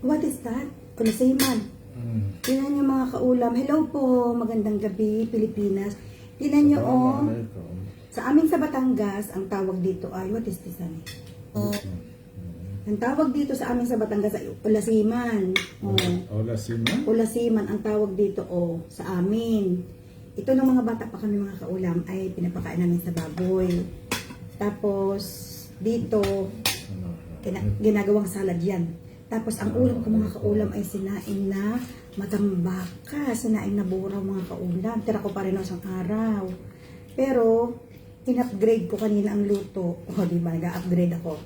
What is that? Ulasayman. Tingnan niyo mga kaulam. Hello po, magandang gabi, Pilipinas. Tingnan niyo sa amin sa Batangas, ang tawag dito ay, what is this? Ang tawag dito sa amin sa Batangas ay ulasiman. Ulasiman? Ulasiman ang tawag dito sa amin. Ito ng mga bata pa kami mga kaulam ay pinapakain namin sa baboy. Tapos dito ginagawang salad yan. Tapos ang ulam ko mga kaulam ay sinaing na matambaka, sinaing na buraw mga kaulam. Tira ko pa rin isang araw. Pero in-upgrade ko kanina ang luto. Diba, nag-upgrade ako.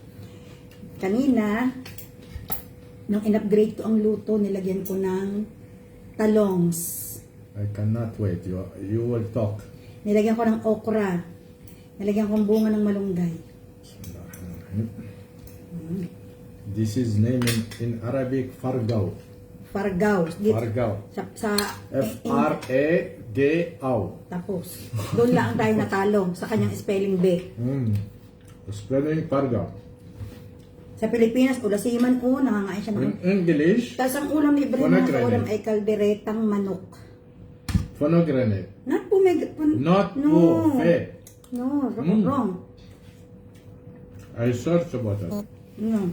Kanina, nung in-upgrade ko ang luto, nilagyan ko ng talongs. I cannot wait. You will talk. Nilagyan ko ng okra. Nilagyan ko ng bunga ng malunggay. This is name in Arabic Fargaw. Fargaw. Fargaw. Sa F-R-A-G-A-W. tapos, doon lang tayo natalo sa kanyang spelling bee. Spelling Fargaw. Sa Pilipinas, ulasiman nangangain siya In ng... English, Tapos ang ulam ni Bren mga ulam ay kalderetang manok. phonogranate. Not pumig... Not no. buffet. No, wrong. I searched about it. No.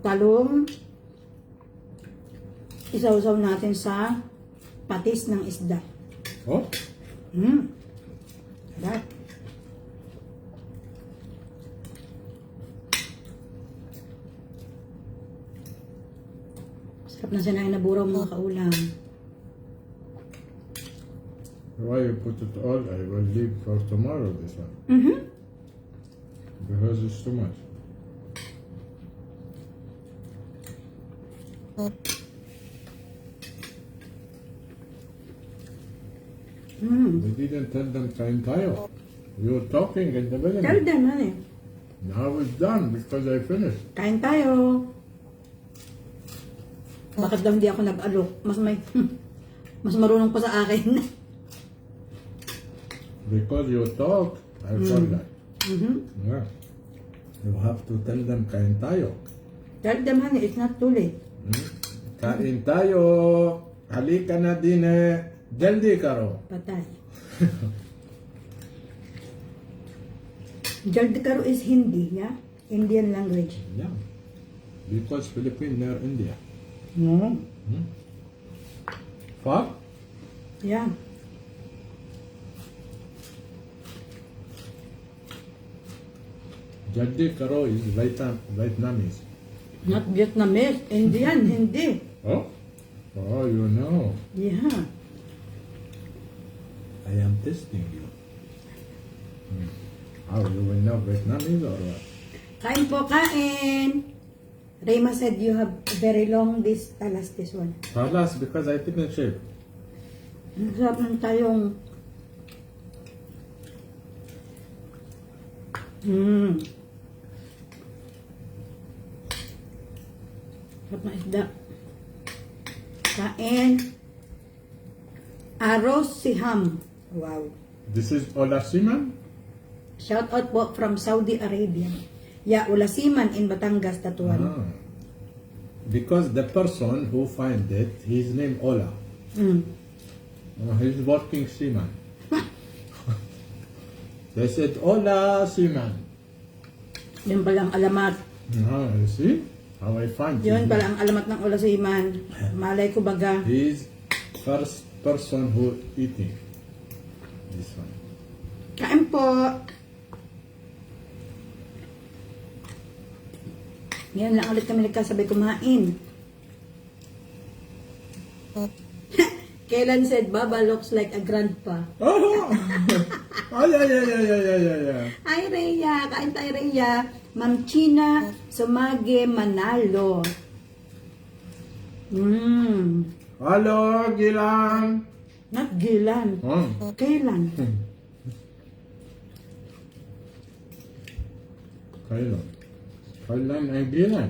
Talong. Isawsaw natin sa patis ng isda. Oh? Sarap. Sarap na sinain na buraw mga kaulam. Why you put it all? I will leave for tomorrow this one. Because it's too much. We didn't tell them kain tayo. You were talking in the beginning. Tell them, honey. Now it's done because I finished. Kain tayo. Bakit lang di ako nag-alok? Mas marunong pa sa akin. Because you talk, I forgot. Yeah. You have to tell them kain tayo. Tell them, honey, it's not too late. Kain tayo. Halika na din Jaldi karo. Patay. Jaldikaro is Hindi, yeah? Indian language. Yeah. Because Philippines near India. No. Far? Yeah. Jaldi karo is Vietnamese. Not Vietnamese. Indian, Hindi. Oh? Oh, you know. Yeah. I am testing you. How, you will know Vietnamese or what? Kain po, kain. Rayma said you have a very long last this one. Alas, because I didn't shave. Ang sarap ng tayong... Sarap na isda. Kain. Aros Siham. Wow. This is Olasiman? Shout out po from Saudi Arabia. Yeah, Ulasiman in Batangas, Tatuan. Because the person who find it, his name Ola. He's working seaman. They said, Ola Seaman. Yun pala ang alamat. You see? How I find Yun his pala name. ang alamat ng Ulasiman. Malay ko baga. He's first person who eating this one. Kain po. Yan lang ulit kami nagkasabay kumain. Kailan said, Baba looks like a grandpa. Oh! Ay, ay, ay, ay, ay, ay, ay, ay. Hi, Rhea. Kain tayo, Rhea. Ma'am China Sumage Manalo. Hello, Gilan. Not Gilan. Kailan? Kailan? Kailan ay Gilan?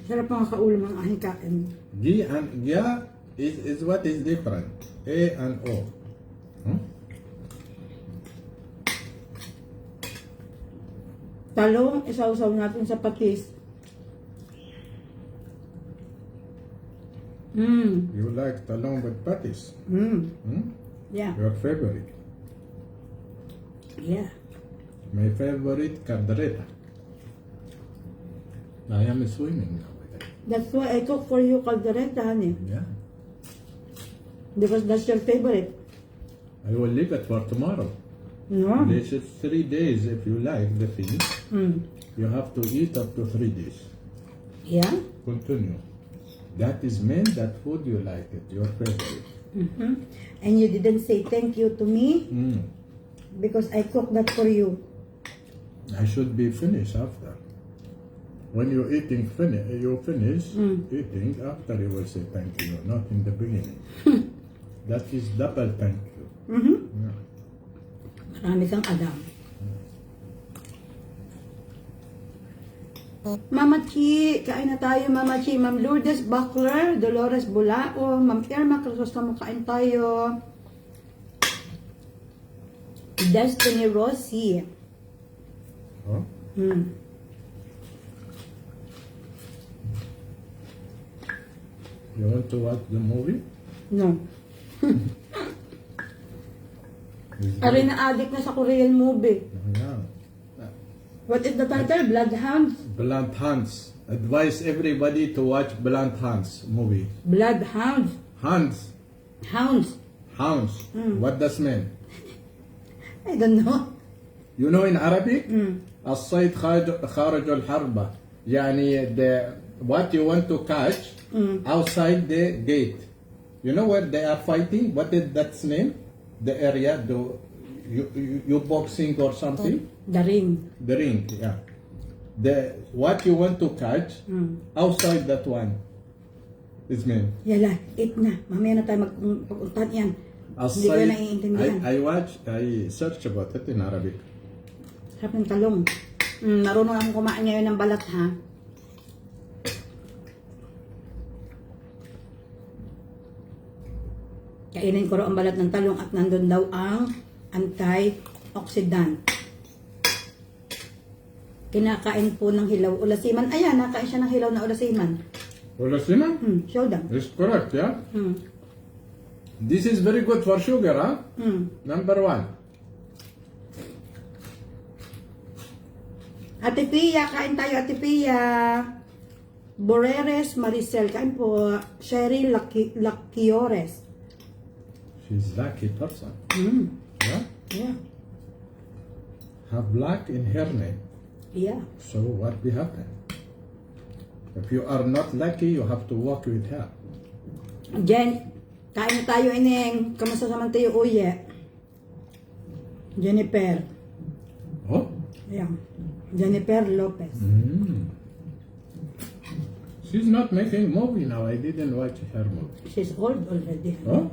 Sarap mga kaulam ang aking kain. G and Gia is what is different. A and O. Talong, isawsaw natin sa patis. You like talong with patties? Hmm? Yeah. Your favorite? Yeah. My favorite, cardareta. I am swimming now with it. That's why I cook for you caldereta, honey. Yeah. Because that's your favorite. I will leave it for tomorrow. No? This is 3 days if you like the thing. You have to eat up to 3 days. Yeah? Continue. That is mean that food you like it, your favorite. And you didn't say thank you to me because I cooked that for you. I should be finished after. When you're eating, you finish eating, after you will say thank you, not in the beginning. That is double thank you. Yeah. Marami kang alam. Mama Chi, kain na tayo Mama Chi. Ma'am Lourdes Buckler, Dolores Bulao, Ma'am Irma Crisostomo, kain tayo. Destiny Rossi. Huh? You want to watch the movie? No. It's Ari good. na addict na sa Korean movie. Yeah. What is the title? Bloodhounds? Blunt Hands. Advise everybody to watch Blunt Hands movie. Bloodhounds. Hands. Hounds. Hounds. What does mean? I don't know. You know in Arabic? الصيد خارج الحربة. يعني what you want to catch outside the gate. You know where they are fighting? What is that name? The area, you boxing or something? The ring. The ring, yeah. What you want to catch outside that one is mean. Yala, eat na. Mamaya na tayo mag-untan yan. Hindi ko na naiintindihan. I search about it in Arabic. Sarap ng talong. Marunong akong kumain ngayon ng balat, ha? Kainin ko raw ang balat ng talong at nandun daw ang antioxidant. Kinakain po ng hilaw ulasiman. Ayan, nakain siya ng hilaw na ulasiman. Ulasina? Show them. Is correct, yeah? This is very good for sugar, huh? Number 1. Ate Pia, kain tayo, Ate Pia. Boreres Maricel, kain po. Sherry Laquiores. She's lucky person. Yeah? Yeah. Have luck in her name. Yeah. So what will happen? If you are not lucky, you have to walk with her. Jen, kain tayo, Ineng. Kamusta naman tayo, Uye? Jennifer. Oh? Yeah. Jennifer Lopez. She's not making movie now. I didn't watch her movie. She's old already. Oh?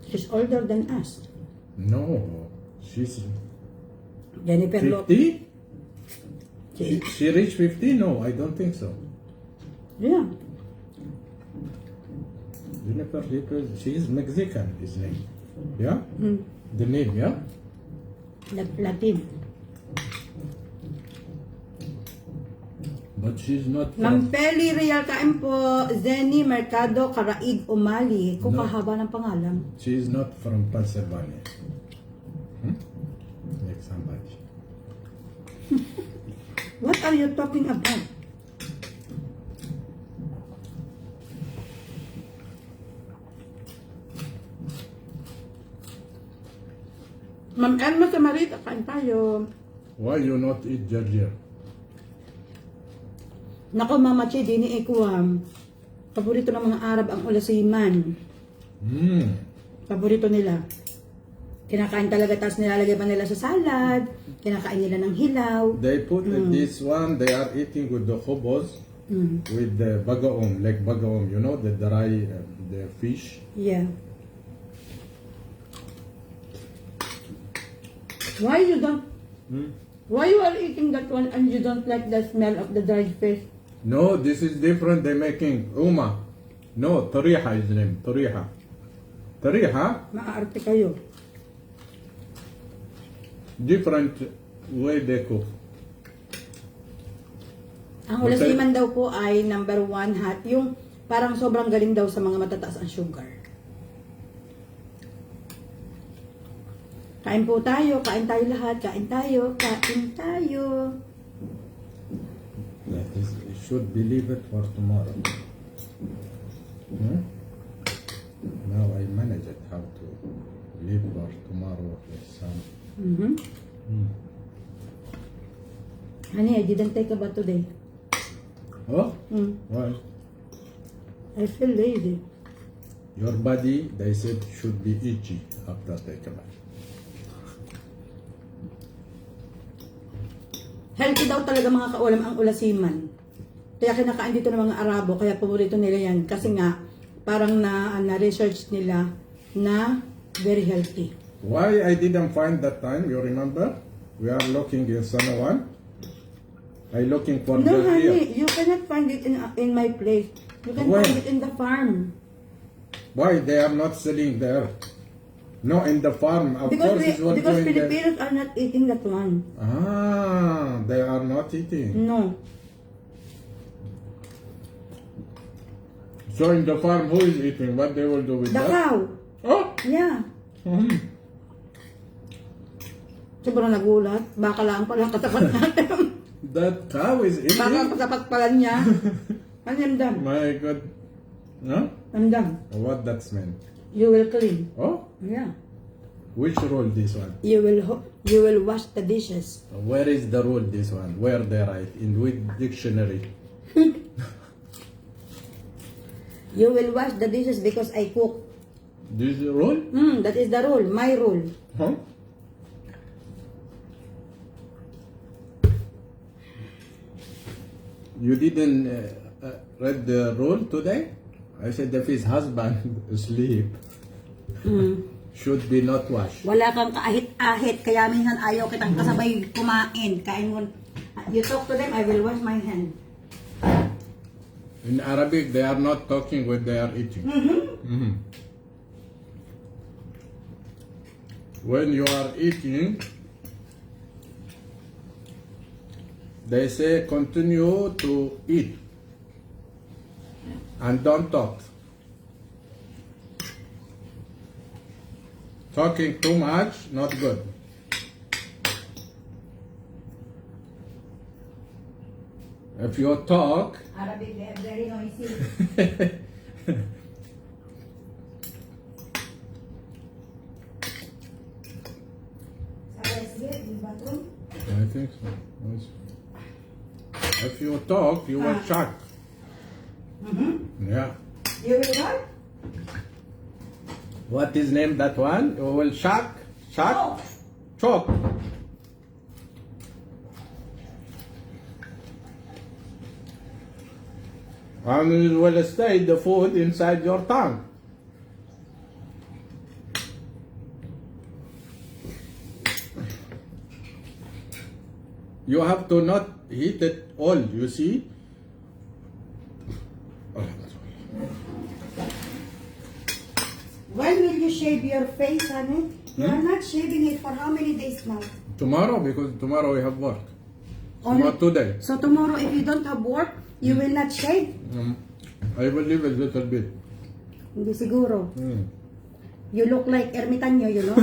She's older than us. No. She's Jennifer Lopez. 50? She reached 50? No, I don't think so. Yeah. Jennifer Lopez, she is Mexican, his name. Yeah? The name, yeah? Latin. But she's not Ma'am Peli Real, kain po. Zenny Mercado Karaig Umali. Kung No. kahaba ng pangalan. she is not from Pennsylvania. Like somebody. What are you talking about? Ma'am Elma Samarita, kain tayo. Why you not eat Georgia? Nako, Mama Che, dini ikuam. Paborito ng mga Arab ang ulasiman. Paborito nila. Kinakain talaga, tapos nilalagay pa nila sa salad. Kinakain nila ng hilaw. They put this one, they are eating with the khubuz, with the bagaum, like bagaum, you know, the dry, the fish. Yeah. Why you don't... Why you are eating that one and you don't like the smell of the dried fish? No, this is different, they're making uma. No, tariha is the name, tariha. Tariha, Maaarte kayo. different way they cook. Ang ulasiman daw po ay number 1 hot. Yung parang sobrang galing daw sa mga matataas ang sugar. Kain po tayo. Kain tayo lahat. Kain tayo. Kain tayo. That is, you should believe it for tomorrow. Hmm? Now I manage it how to live for tomorrow with some. Honey, I didn't take a bath today. Oh? Mm. Why? I feel lazy. Your body, they said, should be itchy after take a bath. Healthy daw talaga mga kaulam ang ulasiman. Kaya kinakain dito ng mga Arabo, kaya paborito nila yan. Kasi nga, parang na-research nila na very healthy. Why I didn't find that time, you remember? We are looking in Sanawan. I looking for No, the here. honey, you cannot find it in my place. You can Where? find it in the farm. Why they are not selling there? No, in the farm. Of Because, course, it's what because going there. Filipinos are not eating that one. Ah, they are not eating. No. So in the farm, who is eating? What they will do with The that? cow. Oh, Yeah. Sobrang nagulat. Baka lang pala katapat natin. that cow is Baka eating. katapat pala niya. Ano I'm done. My God. No? I'm done. What that's meant? You will clean. Oh, Yeah. which rule this one? You will wash the dishes. Where is the rule this one? Where they write? In which dictionary? You will wash the dishes because I cook. This rule? That is the rule. My rule. Huh? You didn't read the rule today? I said if his husband sleep, should be not washed. Wala kang kaahit-ahit, kaya minsan ayaw kitang kasabay kumain. Kain mo. You talk to them, I will wash my hand. In Arabic, they are not talking when they are eating. When you are eating, they say continue to eat and don't talk. Talking too much, not good. If you talk, Arabic, they are very noisy. Bathroom? I think so. Yes. If you talk, you will shock. Yeah. You will what? What is name that one? You will shock. Shock. Choke. Choke. And it will stay the food inside your tongue. You have to not heat it all, you see? When will you shave your face, honey? You are not shaving it for how many days now? Tomorrow, because tomorrow we have work. Only- Not today. So tomorrow, if you don't have work, you will not shave? I will leave a little bit. Hindi siguro. You look like ermitanyo, you know?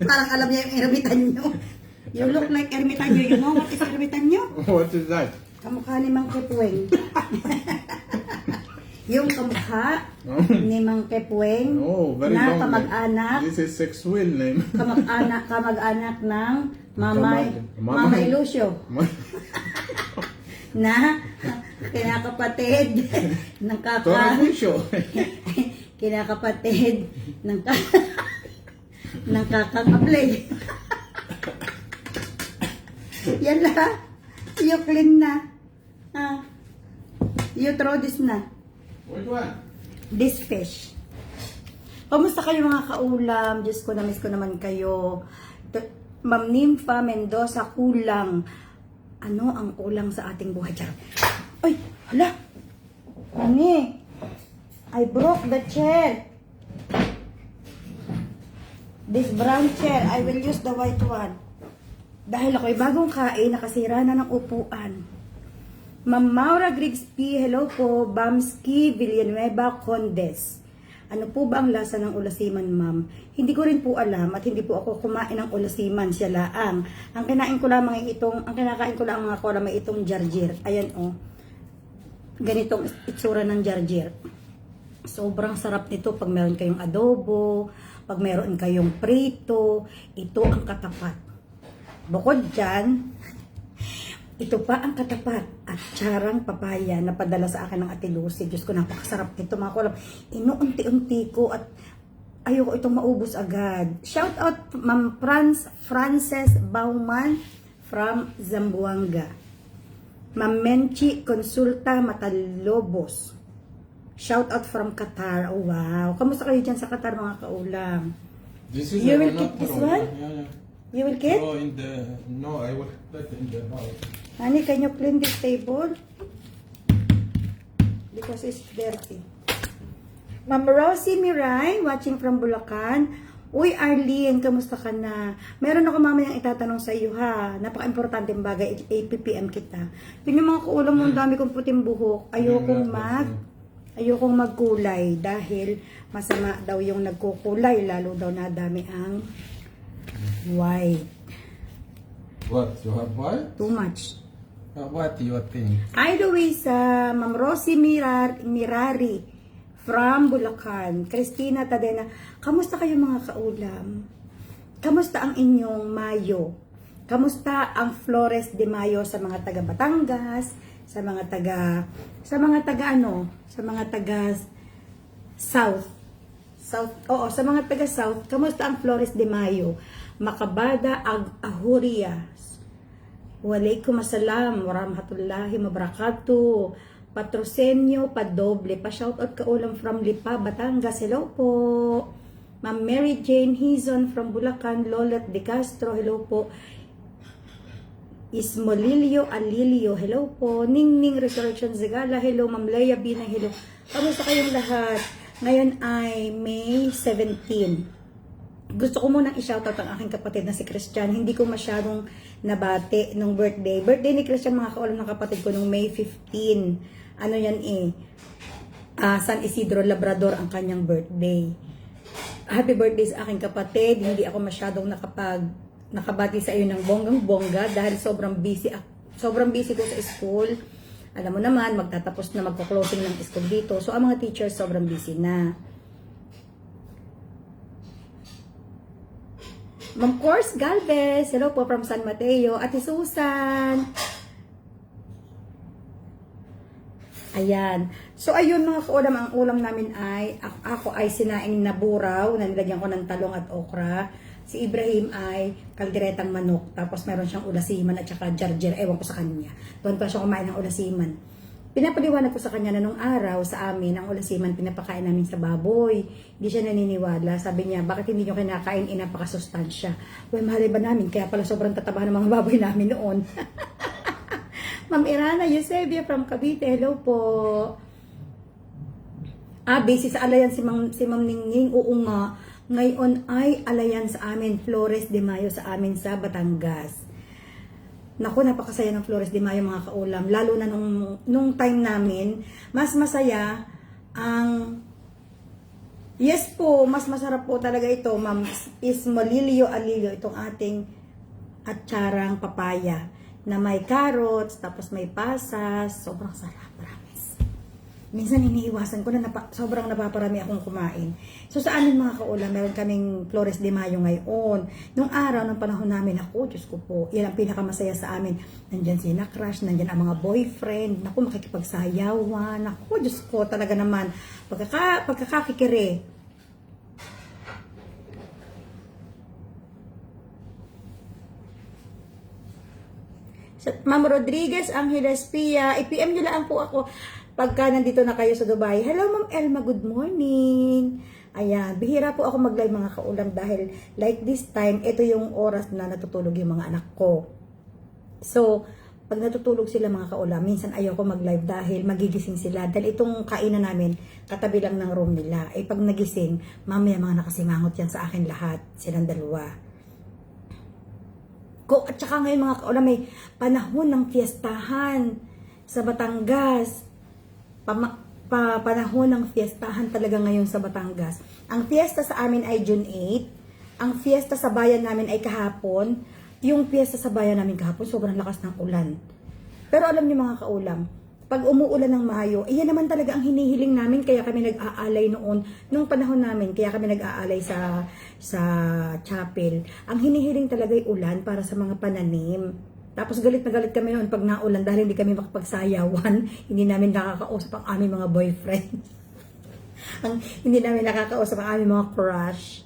Parang alam niya yung ermitanyo. You look like ermitanyo, you know what is ermitanyo? What is that? Kamukha ni Mang Kepweng. Yung kamukha ni Mang Kepweng Oh, very na long. kamag-anak, This is sexual name. kamag-anak ng Mama Mama Ilusyo na kinakapatid ng Torabisyo. kinakapatid ng ng kakang Ablay. Yan la. You clean na. You throw this na. Which one? This fish. Kamusta kayo mga kaulam? Diyos ko, na-miss ko naman kayo. Ma'am Nympha Mendoza, kulang. Ano ang kulang sa ating buhay? Charot. Ay, hala. Ani, I broke the chair. This brown chair, I will use the white one. Dahil ako'y bagong kain, nakasira na ng upuan. Ma'am Maura Grigsby, hello po. Bamski Villanueva Condes. Ano po ba ang lasa ng ulasiman, ma'am? Hindi ko rin po alam at hindi po ako kumain ng ulasiman, siya laang. Ang kinakain ko lang mga kolam ay itong jarjir. Ayan oh. Ganitong itsura ng jarjir. Sobrang sarap nito pag meron kayong adobo, pag meron kayong prito, ito ang katapat. Bukod dyan, ito pa ang katapat at charang papaya na padala sa akin ng Ate Lucy. Diyos ko, napakasarap nito mga kolam. Inuunti-unti ko at ayoko itong maubos agad. Shout out Ma'am Frances Bauman from Zamboanga. Ma'am Menchi Consulta Matalobos. Shout out from Qatar. Oh wow. Kamusta kayo dyan sa Qatar mga kaulam? This is You a will not keep this wrong. one? Yeah. You will get? No, I will put it in the house. Honey, can you clean this table? Because it's dirty. Ma'am Rosie Miray, watching from Bulacan. Uy, Arlene, kamusta ka na? Meron ako mamayang itatanong sa iyo ha. Napaka-importanteng bagay, APPM kita. Tingnan mga kaulam mo, ang dami kong puting buhok. Ayokong magkulay dahil masama daw yung nagkukulay, lalo daw na dami ang white. What? You have what? Too much. What do you think? Hi Luisa, Ma'am Rosie Mirari from Bulacan. Christina Tadena, kamusta kayo mga kaulam? Kamusta ang inyong Mayo? Kamusta ang Flores de Mayo sa mga taga Batangas, sa mga taga South. Sa mga taga South, kamusta ang Flores de Mayo? Makabada Ahurias. Waalaikumsalam warahmatullahi wabarakatuh. Patrosenyo Padoble. Pa-shoutout kaulam from Lipa, Batangas. Hello po. Ma'am Mary Jane Hizon from Bulacan. Lolet De Castro. Hello po. Ismolilio Alilio. Hello po. Ningning Resurrection Zagala. Hello. Ma'am Leia Binang. Hello. Kamusta kayong lahat? Ngayon ay May 17. Gusto ko munang i-shoutout ang aking kapatid na si Christian. Hindi ko masyadong nabati nung birthday. Birthday ni Christian, mga kaulam ng kapatid ko, nung May 15. Ano yan San Isidro Labrador ang kanyang birthday. Happy birthday sa aking kapatid. Hindi ako masyadong nakabati sa iyo ng bonggang-bongga dahil sobrang busy ko sa school. Alam mo naman, magtatapos na magko-closing ng school dito. So, ang mga teachers sobrang busy na. Ma'am Course Galvez, hello po from San Mateo. Ate Susan. Ayan. So, ayun mga kaulam, ang ulam namin ay, ako ay sinaing na buraw, na nilagyan ko ng talong at okra. Si Ibrahim ay kalderetang manok, tapos meron siyang ulasiman at saka jarjer, ewan ko sa kanya. Doon pa siya kumain ng ulasiman. Pinapaliwanag ko sa kanya na nung araw sa amin, ang ulasiman pinapakain namin sa baboy. Hindi siya naniniwala. Sabi niya, bakit hindi nyo kinakain? Napakasustansya. Well, mahali ba namin? Kaya pala sobrang tataba ng mga baboy namin noon. Ma'am Irana Eusebia from Cavite, hello po. Busy sa alliance si Ma'am Ningning. Oo nga. Ngayon ay alliance sa amin, Flores de Mayo sa amin sa Batangas. Naku, napakasaya ng Flores de Mayo mga kaulam. Lalo na nung time namin, mas masaya ang... Yes po, mas masarap po talaga ito, Ma'am Ismolilio Alilio, itong ating atsarang papaya na may carrots, tapos may pasas. Sobrang sarap, promise. Minsan iniiwasan ko na sobrang napaparami akong kumain. So sa amin mga kaulam, meron kaming Flores de Mayo ngayon. Nung araw, ng panahon namin, ako, Diyos ko po, yan ang pinakamasaya sa amin. Nandyan sila crush, nandyan ang mga boyfriend, naku, makikipagsayawan, naku, Diyos ko, talaga naman, pagkakakikiri. Ma'am Rodriguez Angeles Pia, i-PM nyo lang po ako pagka nandito na kayo sa Dubai. Hello Ma'am Elma, good morning. Ayan, bihira po ako mag-live mga kaulam dahil like this time, ito yung oras na natutulog yung mga anak ko. So, pag natutulog sila mga kaulam, minsan ayaw ko mag-live dahil magigising sila. Dahil itong kainan namin, katabi lang ng room nila. Pag nagising, mamaya mga nakasimangot yan sa akin lahat, silang dalawa. At saka ngayon mga kaulam, may panahon ng fiestahan sa Batangas. Panahon ng fiestahan talaga ngayon sa Batangas. Ang fiesta sa amin ay June 8. Ang fiesta sa bayan namin ay kahapon. Yung fiesta sa bayan namin kahapon, sobrang lakas ng ulan. Pero alam niyo mga kaulam, pag umuulan ng Mayo, iyan naman talaga ang hinihiling namin, kaya kami nag-aalay noon, nung panahon namin, kaya kami nag-aalay sa chapel. Ang hinihiling talaga ay ulan para sa mga pananim. Tapos galit na galit kami noon pag naulan dahil hindi kami makapagsayawan, hindi namin nakakausap ang aming mga boyfriend. Hindi namin nakakausap ang aming mga crush.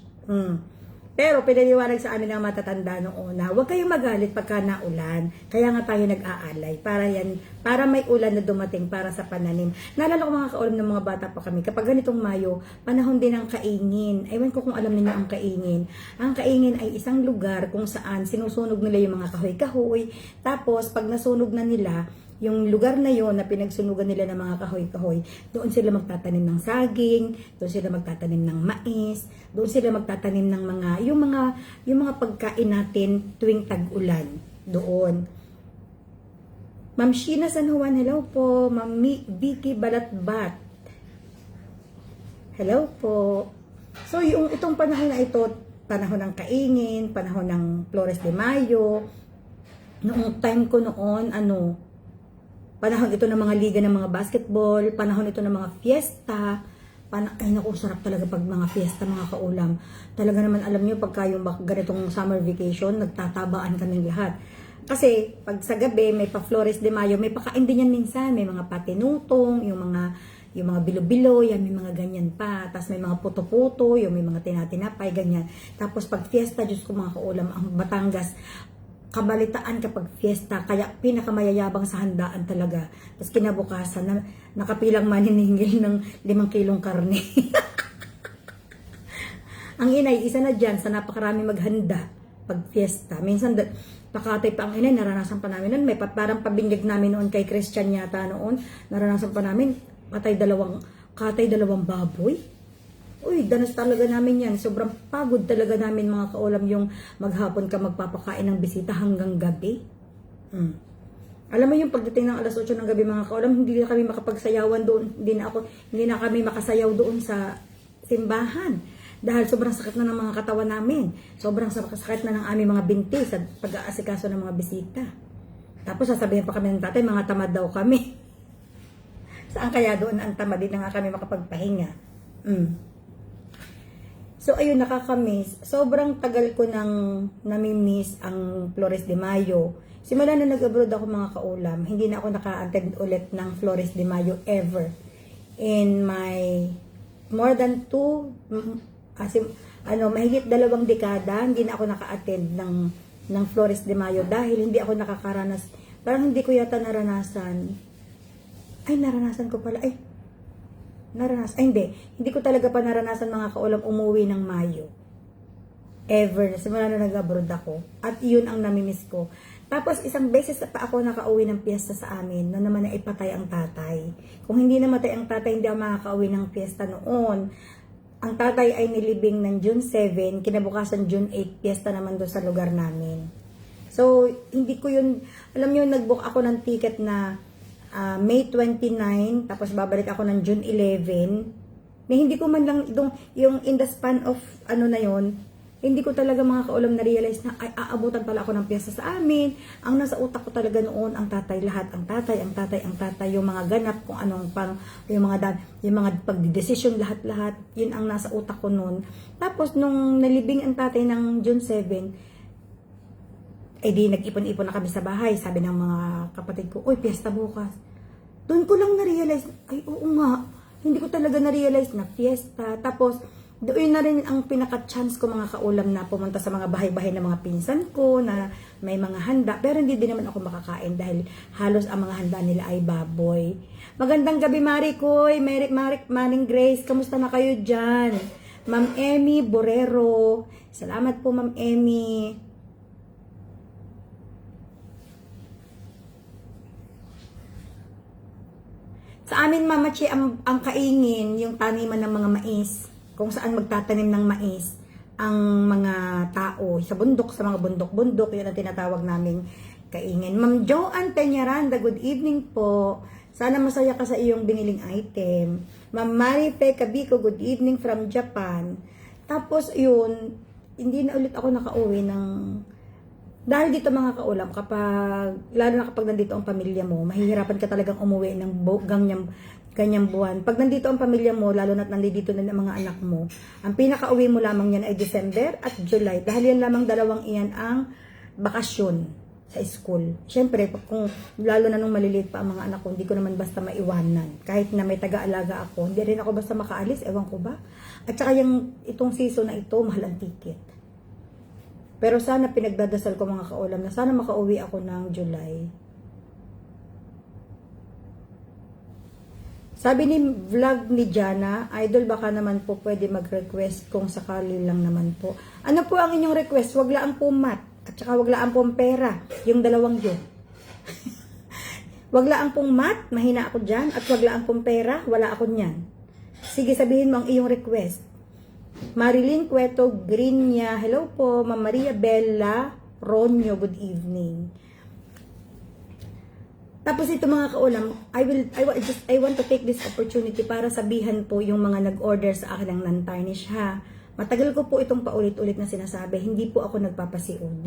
Pero pinaliwanag sa amin ng matatanda noong una, huwag kayong magalit pagka naulan. Kaya nga tayo nag-aalay. Para may ulan na dumating para sa pananim. Naalala ko mga kaulam ng mga bata pa kami, kapag ganitong Mayo, panahon din ng kaingin. Ewan ko kung alam niyo ang kaingin. Ang kaingin ay isang lugar kung saan sinusunog nila yung mga kahoy-kahoy. Tapos pag nasunog na nila, yung lugar na yon na pinagsunugan nila ng mga kahoy-kahoy, doon sila magtatanim ng saging, doon sila magtatanim ng mais, doon sila magtatanim ng yung mga pagkain natin tuwing tag-ulan doon. Ma'am Sheena San Juan, hello po. Ma'am Vicky Balatbat, hello po. So itong panahon na ito, panahon ng kaingin, panahon ng Flores de Mayo, noong time ko noon, panahon ito ng mga liga ng mga basketball, panahon ito ng mga fiesta, ay naku, sarap talaga pag mga fiesta, mga kaulam. Talaga naman alam niyo pagka yung ganitong summer vacation, nagtatabaan kaming lahat. Kasi pag sa gabi may pa Flores de Mayo, may pakain din yan minsan, may mga patinutong, yung mga bilo-bilo, yan may mga ganyan pa. Tapos may mga puto-puto, yung may mga tinatinapay, ganyan. Tapos pag fiesta, Diyos ko mga kaulam, ang Batangas, kabalitaan kapag fiesta, kaya pinakamayayabang sa handaan talaga. Tapos kinabukasan, nakapilang maniningil ng 5 kilong karne. Ang inay, isa na dyan sa napakarami maghanda pag fiesta. Minsan, pakatay pa ang inay, naranasan pa namin noon. May parang pabinggag namin noon kay Christian yata noon. Naranasan pa namin, katay dalawang baboy. Uy, danas talaga namin yan. Sobrang pagod talaga namin mga kaulam yung maghapon ka magpapakain ng bisita hanggang gabi. Alam mo yung pagdating ng alas 8 ng gabi mga kaulam, hindi na kami makapagsayawan doon. Hindi na kami makasayaw doon sa simbahan. Dahil sobrang sakit na ng mga katawan namin. Sobrang sakit na ng aming mga binti sa pag-aasikaso ng mga bisita. Tapos sasabihin pa kami ng tatay, mga tamad daw kami. Saan kaya doon ang tamad? Din na nga kami makapagpahinga. So, ayun, nakakamiss. Sobrang tagal ko nang nami-miss ang Flores de Mayo. Simula na nag-abroad ako mga kaulam, hindi na ako naka-attend ulit ng Flores de Mayo ever. In my more than mahigit 2 dekada, hindi na ako naka-attend ng Flores de Mayo dahil hindi ako nakakaranas. Parang hindi ko yata naranasan. Naranasan ko pala. Hindi ko talaga pa naranasan mga kaulam umuwi ng Mayo. Ever. Simula na nag-abroad ako. At yun ang namimiss ko. Tapos isang beses pa ako nakauwi ng piyesta sa amin na naman na ipatay ang tatay. Kung hindi namatay ang tatay, hindi ako makakauwi ng piyesta noon. Ang tatay ay nilibing ng June 7, kinabukasan June 8, piyesta naman doon sa lugar namin. So, hindi ko yun, alam nyo, nag-book ako ng ticket na May 29, tapos babalik ako ng June 11. Na hindi ko man lang yung in the span of na yon, hindi ko talaga mga kaulam na-realize na aabutan pala ako ng piyesta sa amin. Ang nasa utak ko talaga noon, ang tatay lahat, ang tatay, yung mga ganap, kung anong yung mga pagdidesisyon lahat, yun ang nasa utak ko noon. Tapos nung nalibing ang tatay ng June 7, di nag-ipon-ipon na kami sa bahay. Sabi ng mga kapatid ko, uy, piyesta bukas. Doon ko lang na-realize, oo nga, hindi ko talaga na-realize na piyesta. Tapos, doon na rin ang pinaka-chance ko mga kaulam na pumunta sa mga bahay-bahay ng mga pinsan ko na may mga handa. Pero hindi din naman ako makakain dahil halos ang mga handa nila ay baboy. Magandang gabi, Marikoy, Maring Grace, kamusta na kayo dyan? Ma'am Emmy Borero, salamat po Ma'am Emmy. Sa amin, Mama Chi, ang kaingin, yung taniman ng mga mais, kung saan magtatanim ng mais. ang mga tao sa bundok, sa mga bundok-bundok, yun ang tinatawag naming kaingin. Ma'am Joanne Peñaranda, good evening po. Sana masaya ka sa iyong biniling item. Ma'am Marife Kabiko, good evening from Japan. Tapos yun, hindi na ulit ako nakauwi ng... Dahil dito mga kaulam, lalo na kapag nandito ang pamilya mo, mahihirapan ka talagang umuwi ng ganyang buwan. Pag nandito ang pamilya mo, lalo na nandito na ang mga anak mo, ang pinaka-uwi mo lamang yan ay December at July. Dahil yan lamang dalawang iyan ang bakasyon sa school. Siyempre, kung lalo na nung maliliit pa ang mga anak ko, hindi ko naman basta maiwanan. Kahit na may taga-alaga ako, hindi rin ako basta makaalis, ewan ko ba. At saka itong season na ito, mahal ang ticket. Pero sana pinagdadasal ko mga kaulam na sana makauwi ako ng July. Sabi ni vlog ni Jana, idol baka naman po pwede mag-request kung sakali lang naman po. Ano po ang inyong request? Wag lang po mat at saka wag lang pong pera. Yung dalawang yun. Wag lang pong mat, mahina ako dyan. At wag lang pong pera, wala ako niyan. Sige, sabihin mo ang iyong request. Marilyn Cueto Grinya, hello po. Ma'am Maria Bella Ronyo, good evening. Tapos ito mga kaulam, I want to take this opportunity para sabihan po yung mga nag-order sa akin ng non-tarnish ha. Matagal ko po itong paulit-ulit na sinasabi, hindi po ako nagpapa-COD.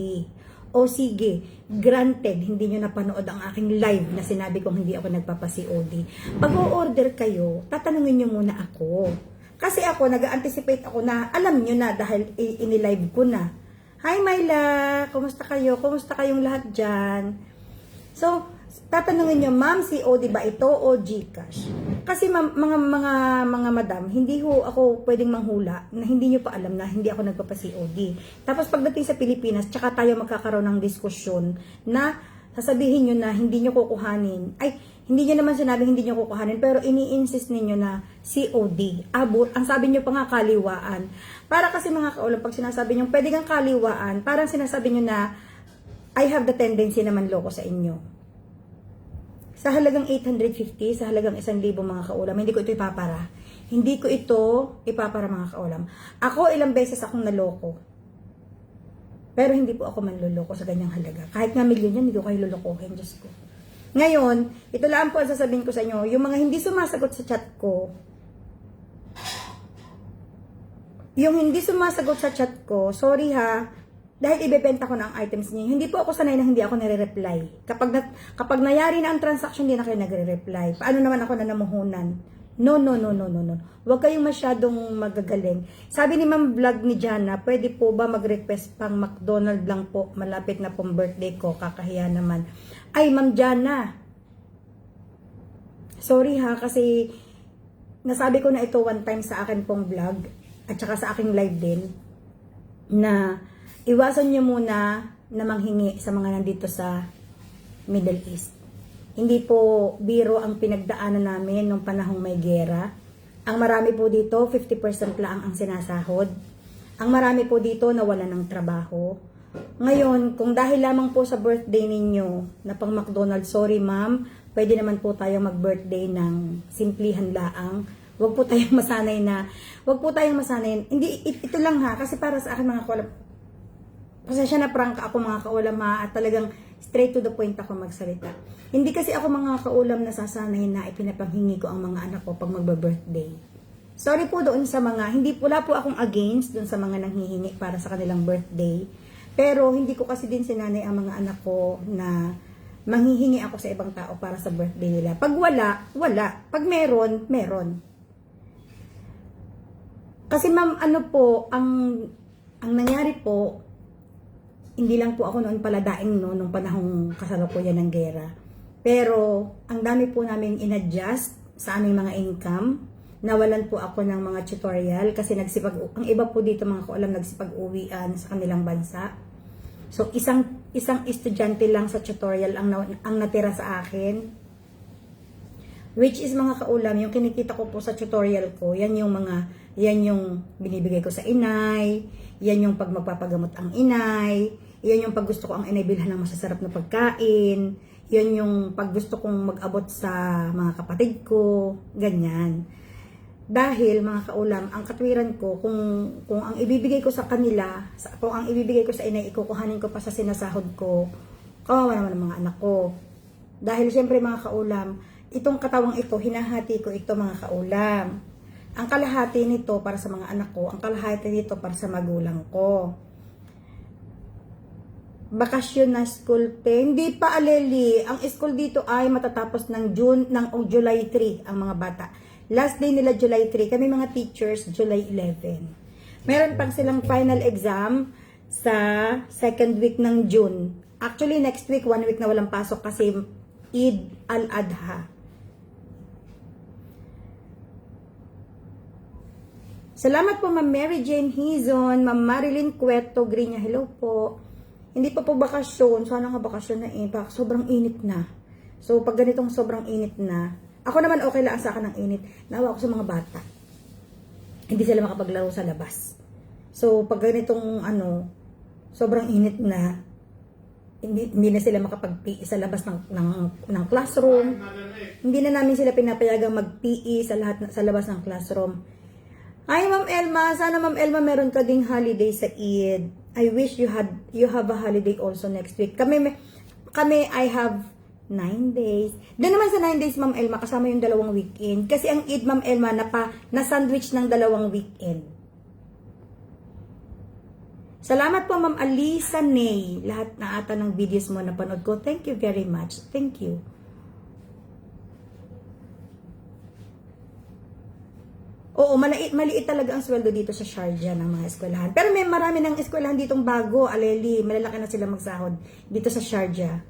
O sige, granted, hindi nyo napanood ang aking live na sinabi kong hindi ako nagpapa-COD. Pag o-order kayo, tatanungin nyo muna ako. Kasi ako, nag-anticipate ako na, alam nyo na dahil inilive ko na. Hi Myla, kumusta kayo? Kumusta kayong lahat dyan? So, tatanungin nyo, ma'am, COD ba ito o GCash? Kasi mga madam, hindi ho ako pwedeng manghula na hindi nyo pa alam na hindi ako nagpapa-COD. Tapos pagdating sa Pilipinas, tsaka tayo magkakaroon ng diskusyon na sasabihin nyo na hindi nyo kukuhanin. Ay, hindi nyo naman sinabi hindi nyo kukuhanin, pero ini-insist ninyo na COD. Abot, ang sabi nyo pa nga kaliwaan. Para kasi mga kaulam, pag sinasabi nyo, pwede kang kaliwaan, parang sinasabi nyo na, I have the tendency na manloko sa inyo. Sa halagang 850, sa halagang 1,000 mga kaulam, hindi ko ito ipapara. Hindi ko ito ipapara mga kaulam. Ako ilang beses akong naloko. Pero hindi po ako manloloko sa ganyang halaga. Kahit nga milyon yan, hindi ko kayo lolokohin. Diyos ko. Ngayon, ito lang po ang sasabihin ko sa inyo. Yung mga hindi sumasagot sa chat ko, sorry ha, dahil ibebenta ko na ang items niyo. Hindi po ako sanay na hindi ako nire-reply. Kapag nayari na ang transaction, hindi na kayo nagre-reply. Paano naman ako na namuhunan? No. Huwag kayong masyadong magagaling. Sabi ni Ma'am Vlog ni Jana, pwede po ba mag-request pang McDonald's lang po? Malapit na pong birthday ko. Kakahiya naman. Ay, Ma'am Jana. Sorry ha, kasi nasabi ko na ito one time sa akin pong vlog at saka sa aking live din na iwasan nyo muna na manghingi sa mga nandito sa Middle East. Hindi po biro ang pinagdaanan namin nung panahong may gera. Ang marami po dito, 50% lang ang sinasahod. Ang marami po dito nawala ng trabaho. Ngayon, kung dahil lamang po sa birthday ninyo na pang McDonald's, sorry ma'am, pwede naman po tayong mag-birthday ng simplihan laang. Huwag po tayong masanay. Hindi, ito lang ha, kasi para sa akin mga kaulam, pasensya na prank ako mga kaulam ha, at talagang straight to the point ako magsalita. Hindi kasi ako mga kaulam na sasanay na ipinapanghingi ko ang mga anak ko pag magba-birthday. Sorry po doon sa mga, wala po akong against doon sa mga nanghihingi para sa kanilang birthday. Pero hindi ko kasi din sinanay ang mga anak ko na manghihingi ako sa ibang tao para sa birthday nila. Pag wala. Pag meron, meron. Kasi ma'am, ang nangyari po, hindi lang po ako noon paladaing nung panahong kasalukuyan ng gera. Pero, ang dami po namin in-adjust sa aming mga income. Nawalan po ako ng mga tutorial kasi ang iba po dito mga kaulam nagsipag-uwian sa kanilang bansa. So, isang estudyante lang sa tutorial ang natira sa akin. Which is mga kaulam, yung kinikita ko po sa tutorial ko, yan yung binibigay ko sa inay, yan yung pag magpapagamot ang inay, yan yung pag gusto ko ang inay bilhan ng masasarap na pagkain, yan yung pag gusto kong mag-abot sa mga kapatid ko, ganyan. Dahil mga kaulam, ang katwiran ko, kung ang ibibigay ko sa kanila, kung ang ibibigay ko sa inay, ikukuhanin ko pa sa sinasahod ko, kawawa naman ang mga anak ko. Dahil siyempre mga kaulam, itong katawang ito, hinahati ko ito mga kaulam. Ang kalahati nito para sa mga anak ko, ang kalahati nito para sa magulang ko. Bakasyon na school te. Hindi pa, Aleli. Ang school dito ay matatapos ng July 3 ang mga bata. Last day nila July 3. Kami mga teachers, July 11. Meron pang silang final exam sa second week ng June. Actually, next week, 1 week na walang pasok kasi Eid al-Adha. Salamat po Ma'am Mary Jane Hizon, Ma'am Marilyn Cueto Grinya. Hello po. Hindi pa po bakasyon. Sana nga bakasyon na sobrang init na. So, pag ganitong sobrang init na, ako naman okay lang sa akin ng init. Naawa ako sa mga bata. Hindi sila makapaglaro sa labas. So, pag ganitong sobrang init na, hindi na sila makapag-PE sa labas ng classroom. Hindi na namin sila pinapayagang mag-PE sa labas ng classroom. Ay, Ma'am Elma, sana Ma'am Elma meron ka ding holiday sa Eid. I wish you have a holiday also next week. Kami I have 9 days. Doon naman sa 9 days, Ma'am Elma, kasama yung 2 weekend. Kasi ang Eid, Ma'am Elma, na sandwich ng 2 weekend. Salamat po, Ma'am Alisa Ney. Lahat na ata ng videos mo na panood ko. Thank you very much. Thank you. Oo, maliit talaga ang sweldo dito sa Sharjah ng mga eskwelahan. Pero may marami ng eskwelahan ditong bago, Aleli. Malalaki na sila magsahod dito sa Sharjah.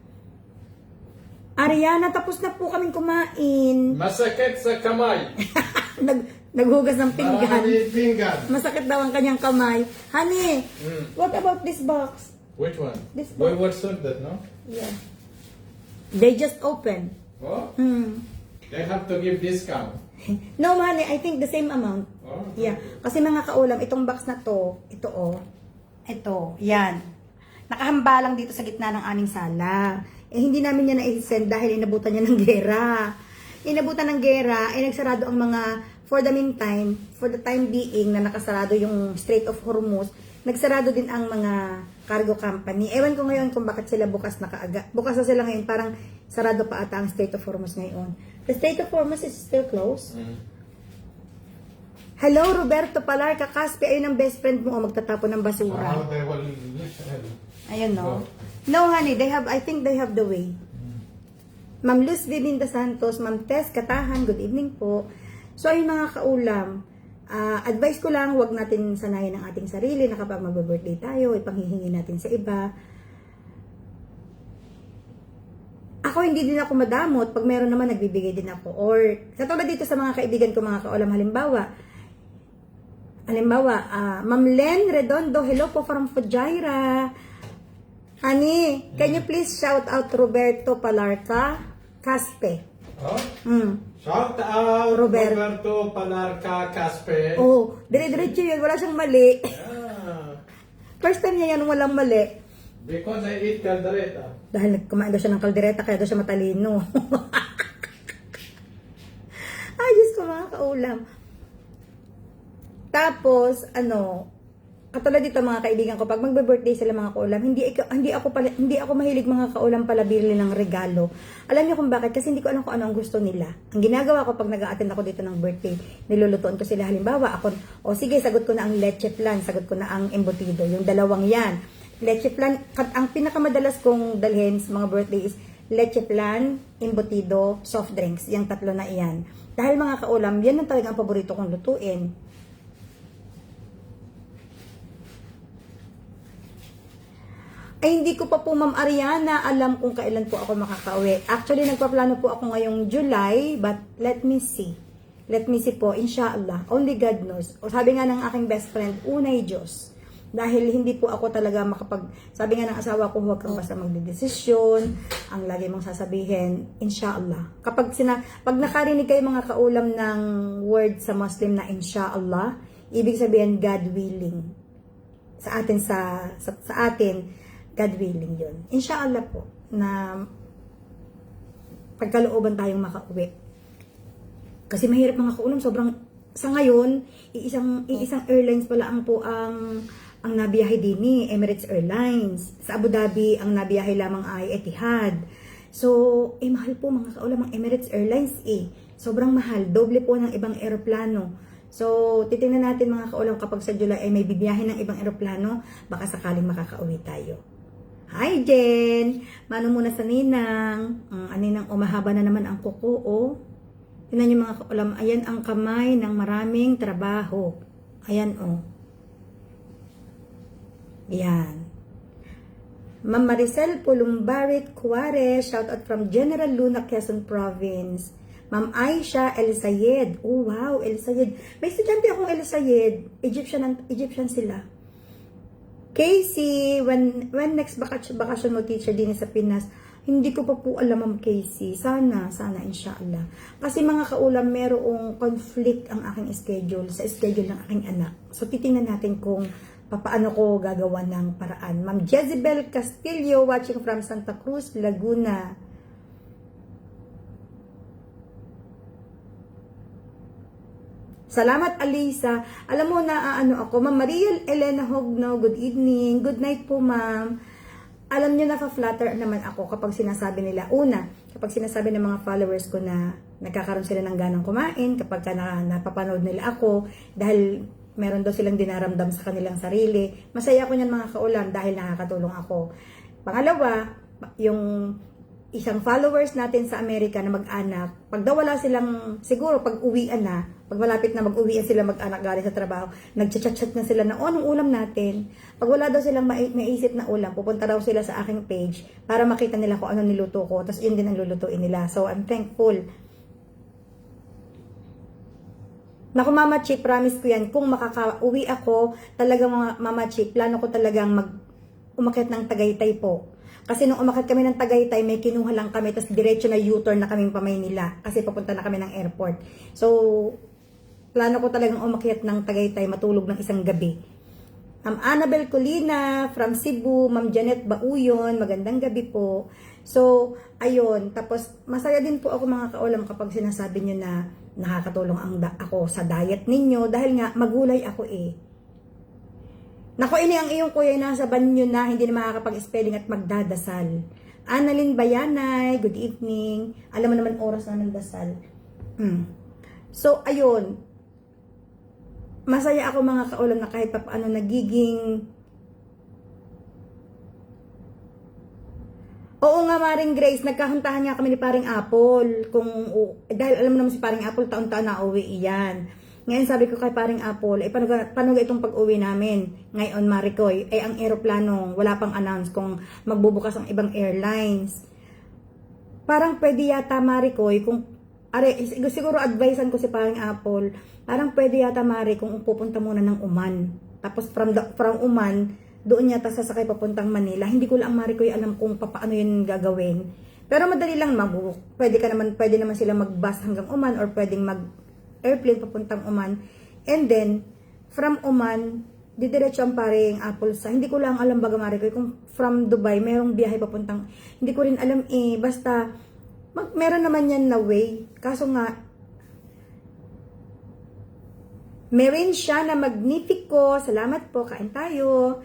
Ariana, tapos na po kaming kumain. Masakit sa kamay. Naghugas ng pinggan. Marami pinggan. Masakit daw ang kanyang kamay. Honey, what about this box? Which one? This We one. were sold that, no? Yeah. They just opened. Oh, Hmm. they have to give discount. No, honey, I think the same amount. Oh, Yeah. Kasi mga kaulam, itong box na to, ito yan. Nakahambalang dito sa gitna ng aming sala. Hindi namin yan na-send dahil inabutan niya ng gera. Inabutan ng gera, nagsarado ang mga, for the meantime, for the time being na nakasarado yung Strait of Hormuz, nagsarado din ang mga cargo company. Ewan ko ngayon kung bakit sila bukas na kaaga. Bukas na sila ngayon, parang sarado pa ata ang Strait of Hormuz ngayon. The Strait of Hormuz is still closed. Hello, Roberto Palar, Kakaspi, ayun ang best friend mo, magtatapon ng basura. How they will... Ayun, no? No, honey, I think they have the way. Ma'am Luz Vivinda Santos, Ma'am Tess Katahan, good evening po. So, ayun mga kaulam, advice ko lang, huwag natin sanayin ang ating sarili na kapag mag-birthday tayo, ipanghihingi natin sa iba. Ako, hindi din ako madamot. Pag meron naman, nagbibigay din ako. Or, sa tulad dito sa mga kaibigan ko, mga kaulam, halimbawa, Ma'am Len Redondo, hello po from Fujairah. Honey, can you please shout out Roberto Palarca Caspe? Oh? Shout out Roberto Palarca Caspe. Oh, dire-diretso yun. Wala siyang mali. Ah, First time niya yan, walang mali. because I eat caldereta. Dahil kumain daw siya ng kaldereta, kaya daw siya matalino. Ay, Diyos ko mga kaulam. Tapos, katulad dito mga kaibigan ko, pag magbe-birthday sila mga kaulam, hindi ako mahilig mga kaulam pala bili ng regalo. Alam niyo kung bakit? Kasi hindi ko alam kung ano ang gusto nila. Ang ginagawa ko pag nag-a-attend ako dito ng birthday, nilulutuan ko sila. Halimbawa, sige, sagot ko na ang leche flan, sagot ko na ang embutido, yung 2 yan. Leche flan, ang pinakamadalas kong dalhin sa mga birthday is leche flan, embutido, soft drinks, yung 3 na iyan. Dahil mga kaulam, yan ang talagang paborito kong lutuin. Ay, hindi ko pa po, Ma'am Ariana, alam kung kailan po ako makakauwi. Actually, nagpaplano po ako ngayong July, but let me see. Let me see po, inshallah. Only God knows. O sabi nga ng aking best friend, unay Diyos. Dahil hindi po ako talaga sabi nga ng asawa ko, huwag kang basta magdedesisyon. Ang lagi mong sasabihin, inshallah. Pag nakarinig kayo mga kaulam ng word sa Muslim na inshallah, ibig sabihin God willing. Sa atin, God willing yun. Inshallah po, na pagkalooban tayong makauwi. Kasi mahirap mga kaulam, sobrang sa ngayon, iisang airlines pala ang nabiyahe din ni Emirates Airlines. Sa Abu Dhabi, ang nabiyahe lamang ay Etihad. So, mahal po mga kaulam ang Emirates Airlines Sobrang mahal. Doble po ng ibang eroplano. So, titingnan natin mga kaulam kapag sa July ay may bibiyahe ng ibang eroplano, baka sakaling makakauwi tayo. Hi, Jen! Mano muna sa ninang. Aninang umahaba na naman ang kuko, Tingnan niyo mga kaulam. Ayan ang kamay ng maraming trabaho. Ayan, Yan. Ma'am Maricel Pulumbarit Cuare, shout out from General Luna, Quezon Province. Ma'am Aisha El Sayed. Oh wow, El Sayed. May estudyante akong El Sayed. Egyptian sila. Casey, when next bakasyon mo teacher din sa Pinas? Hindi ko pa po alam, Ma'am Casey. Sana inshallah. Kasi mga kaulam, merong conflict ang aking schedule sa schedule ng aking anak. So titingnan natin kung paano ko gagawa ng paraan. Ma'am Jezebel Castillo, watching from Santa Cruz, Laguna. Salamat, Alisa. Alam mo na ako. Ma'am Maria Elena Hogno, good evening. Good night po, ma'am. Alam nyo, nafa-flatter naman ako kapag sinasabi nila. Una, kapag sinasabi ng mga followers ko na nagkakaroon sila ng ganang kumain, kapag napapanood nila ako, dahil meron daw silang dinaramdam sa kanilang sarili. Masaya ko niyan mga kaulam dahil nakakatulong ako. Pangalawa, yung isang followers natin sa Amerika na mag-anak, pag daw wala silang, siguro pag uwian na, pag malapit na mag-uwian sila mag-anak galing sa trabaho, nagchat-chat na sila na, anong ulam natin? Pag wala daw silang maisip na ulam, pupunta daw sila sa aking page para makita nila kung ano niluto ko, tapos yun din ang lulutuin nila. So, I'm thankful. Naku, Mama Chip, promise ko yan, kung makaka-uwi ako, talagang Mama Chip, plano ko talagang umakyat ng Tagaytay po. Kasi nung umakyat kami ng Tagaytay, may kinuha lang kami, tapos diretso na U-turn na kaming Pamaynila, kasi papunta na kami ng airport. So, plano ko talagang umakyat ng Tagaytay, matulog ng isang gabi. Ma'am Annabel Colina from Cebu, Ma'am Janet Bauyon, magandang gabi po. So, ayun, tapos masaya din po ako mga kaulam kapag sinasabi nyo na nakakatulong ako sa diet ninyo, dahil nga magulay ako Naku, ini ang iyong kuya nasa banyo na hindi na makakapag-spelling at magdadasal. Annalyn Bayanay, good evening. Alam mo naman oras na ng dasal. So, ayun. Masaya ako mga kaulam na kahit paano nagiging... Oo nga, Maring Grace, nagkahuntahan nga kami ni Paring Apple. Dahil alam mo naman si Paring Apple, taon-taon na uwi iyan. Ngayon sabi ko kay Paring Apple, paano itong pag-uwi namin? Ngayon, Maricoy, ang eroplano, wala pang announce kung magbubukas ang ibang airlines. Parang pwede yata, Maricoy, siguro advisean ko si Paring Apple, parang pwede yata, Mari, kung pupunta muna ng Oman. Tapos from Oman, doon yata sasakay papuntang Manila. Hindi ko lang, Maricoy, alam kung paano yun gagawin. Pero madali lang, pwede naman sila mag-bus hanggang Oman or pwedeng airplane papuntang Oman. And then, from Oman, didiretso ang Paring Apple sa, hindi ko lang alam baga Maricoy, kung from Dubai, mayroong biyahe papuntang, hindi ko rin alam basta, meron naman yan na way. Kaso nga, meron siya na magnifico. Salamat po, kain tayo.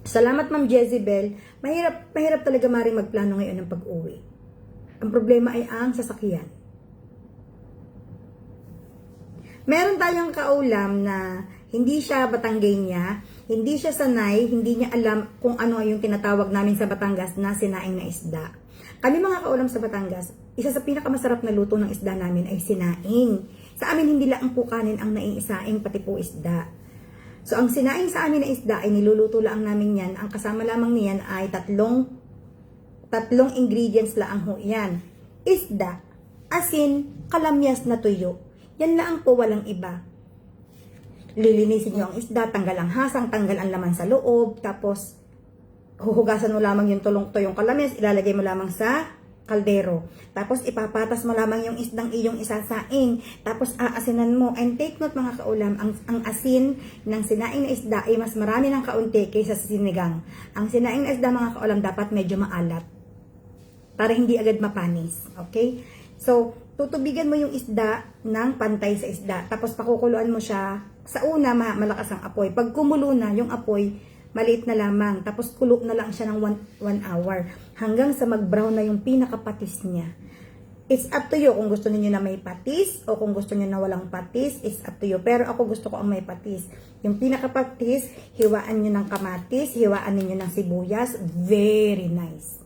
Salamat, Ma'am Jezebel. Mahirap talaga Maring magplano ngayon ng pag-uwi. Ang problema ay ang sasakyan. Meron tayong kaulam na hindi siya Batanggenya, hindi siya sanay, hindi niya alam kung ano yung tinatawag namin sa Batangas na sinaing na isda. Kami mga kaulam sa Batangas, isa sa pinakamasarap na luto ng isda namin ay sinaing. Sa amin hindi lang po kanin ang naiisaing, pati po isda. So ang sinaing sa amin na isda ay niluluto lang namin yan. Ang kasama lamang niyan ay tatlong ingredients lang ho yan. Isda, asin, kalamyas na tuyo. Yan lang po, walang iba. Lilinisin nyo ang isda, tanggal ang hasang, tanggal ang laman sa loob, tapos huhugasan mo lamang yung tulong-tuyong kalamyas, ilalagay mo lamang sa kaldero. Tapos ipapatas mo lamang yung isdang iyong isasaing, tapos aasinan mo. And take note mga kaulam, ang asin ng sinaing na isda ay mas marami ng kaunti kaysa sa sinigang. Ang sinaing na isda mga kaulam dapat medyo maalat para hindi agad mapanis. Okay? So, tutubigan mo yung isda ng pantay sa isda. Tapos pakukuluan mo siya. Sa una, malakas ang apoy. Pag kumulo na, yung apoy, maliit na lamang. Tapos kulo na lang siya ng 1 hour. Hanggang sa mag-brown na yung pinakapatis niya. It's up to you kung gusto niyo na may patis o kung gusto niyo na walang patis, it's up to you. Pero ako gusto ko ang may patis. Yung pinakapatis, hiwaan niyo ng kamatis, hiwaan niyo ng sibuyas. Very nice.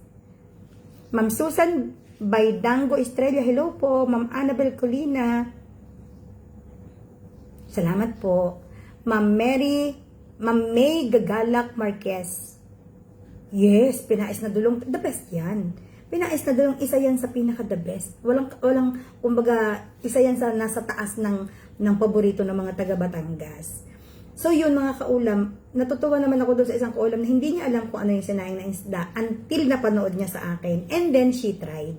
Ma'am Susan by Dango Estrella, hello po. Ma'am Annabel Colina, salamat po. Ma'am May Gagalak Marquez, yes, pinais na dulong, the best yan. Pinais na dulong, isa yan sa pinaka the best. Walang kumbaga, isa yan sa nasa taas ng paborito ng mga taga Batangas. So yun mga kaulam, natutuwa naman ako doon sa isang kaulam na hindi niya alam kung ano yung sinaing na isda until napanood niya sa akin. And then she tried.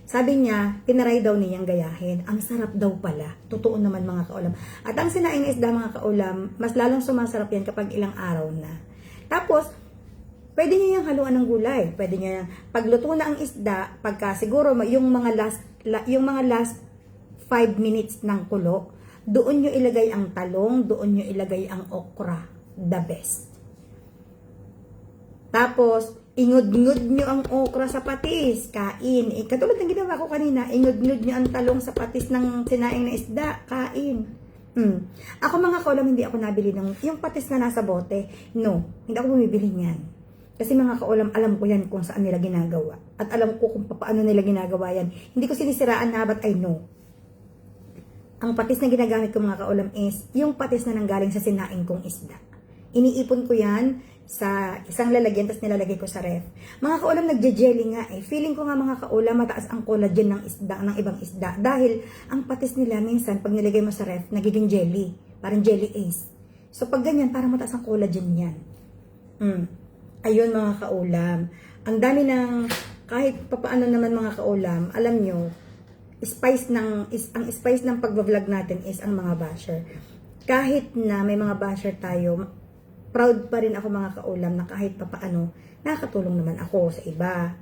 Sabi niya, tinaray daw niyang gayahin. Ang sarap daw pala. Totoo naman mga kaulam. At ang sinaing na isda mga kaulam, mas lalong sumasarap yan kapag ilang araw na. Tapos, pwede niya yung haluan ng gulay. Pwede niya, pagluto na ang isda, pagka siguro yung mga last 5 minutes ng kulo, doon nyo ilagay ang talong, doon nyo ilagay ang okra. The best. Tapos, ingod-ngod nyo ang okra sa patis. Kain. Katulad ng ginawa ko kanina, ingod-ngod nyo ang talong sa patis ng sinaing na isda. Kain. Ako mga kaulam, hindi ako nabili ng yung patis na nasa bote. No, hindi ako bumibili niyan. Kasi mga kaulam, alam ko yan kung saan nila ginagawa. At alam ko kung paano nila ginagawa yan. Hindi ko sinisiraan na, but I know. Ang patis na ginagamit ko mga kaulam is yung patis na nanggaling sa sinaing kong isda. Iniipon ko yan sa isang lalagyan, tapos nilalagay ko sa ref. Mga kaulam, nagje-jelly nga eh. Feeling ko nga mga kaulam, mataas ang collagen ng isda, ng ibang isda. Dahil ang patis nila minsan, pag nilagay mo sa ref, nagiging jelly. Parang jelly ace. So pag ganyan, parang mataas ang collagen yan. Ayun mga kaulam. Ang dami ng, kahit papaano naman mga kaulam, alam nyo, ang spice ng pag-vlog natin is ang mga basher. Kahit na may mga basher tayo, proud pa rin ako mga kaulam na kahit papaano, nakakatulong naman ako sa iba.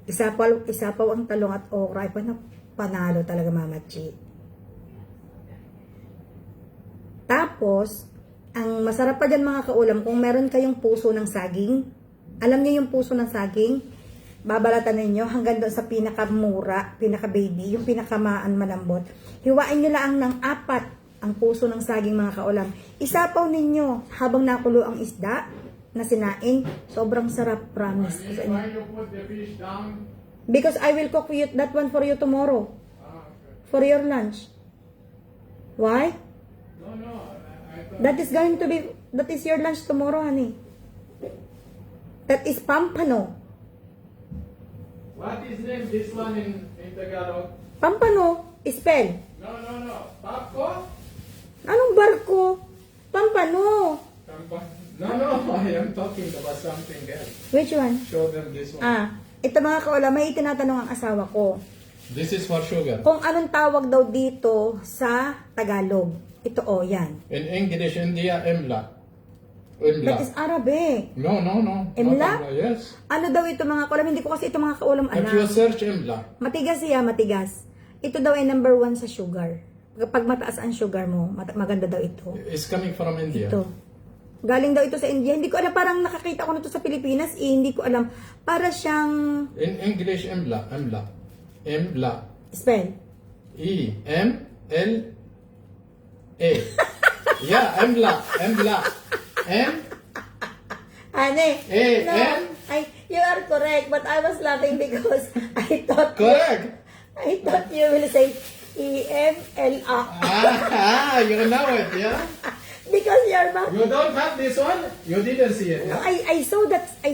Isapaw ang talong at okra, ay panalo talaga Mama Chi. Tapos, ang masarap pa dyan mga kaulam, kung meron kayong puso ng saging, alam niyo yung puso ng saging, babalatan ninyo hanggang doon sa pinakamura, pinaka-baby, yung pinakamaan malambot. Hiwain nyo lang ng 4 ang puso ng saging mga kaulam. Isapaw ninyo habang nakulo ang isda na sinaing. Sobrang sarap, promise. Why you put the fish down? Because I will cook you, that one for you tomorrow. Okay. For your lunch. Why? No, I thought... That is your lunch tomorrow, honey. That is pampano. What is name this one in Tagalog? Pampano, spell. No. Paco? Anong barko? Pampano. No, I am talking about something else. Which one? Show them this one. Ito mga kaulam, may tinatanong ang asawa ko. This is for sugar. Kung anong tawag daw dito sa Tagalog. Ito yan. In English, India, Imla. That is Arabic. No. Imla? Not yes. Ano daw ito mga kaulam? Hindi ko kasi ito mga kaulam If you alam. search Imla, Matigas siya, matigas. Ito daw ay number 1 sa sugar. Kapag mataas ang sugar mo, maganda daw ito. it's coming from India. Ito. Galing daw ito sa India. Hindi ko alam, parang nakakita ko na ito sa Pilipinas. Hindi ko alam. Para siyang... In English, Imla. Spell. E-M-L-A. Yeah, Imla. Ane. M. You are correct, but I was laughing because I thought you will say E-M-L-A. You know it, yeah? Because you're back. You don't have this one? You didn't see it, yeah? I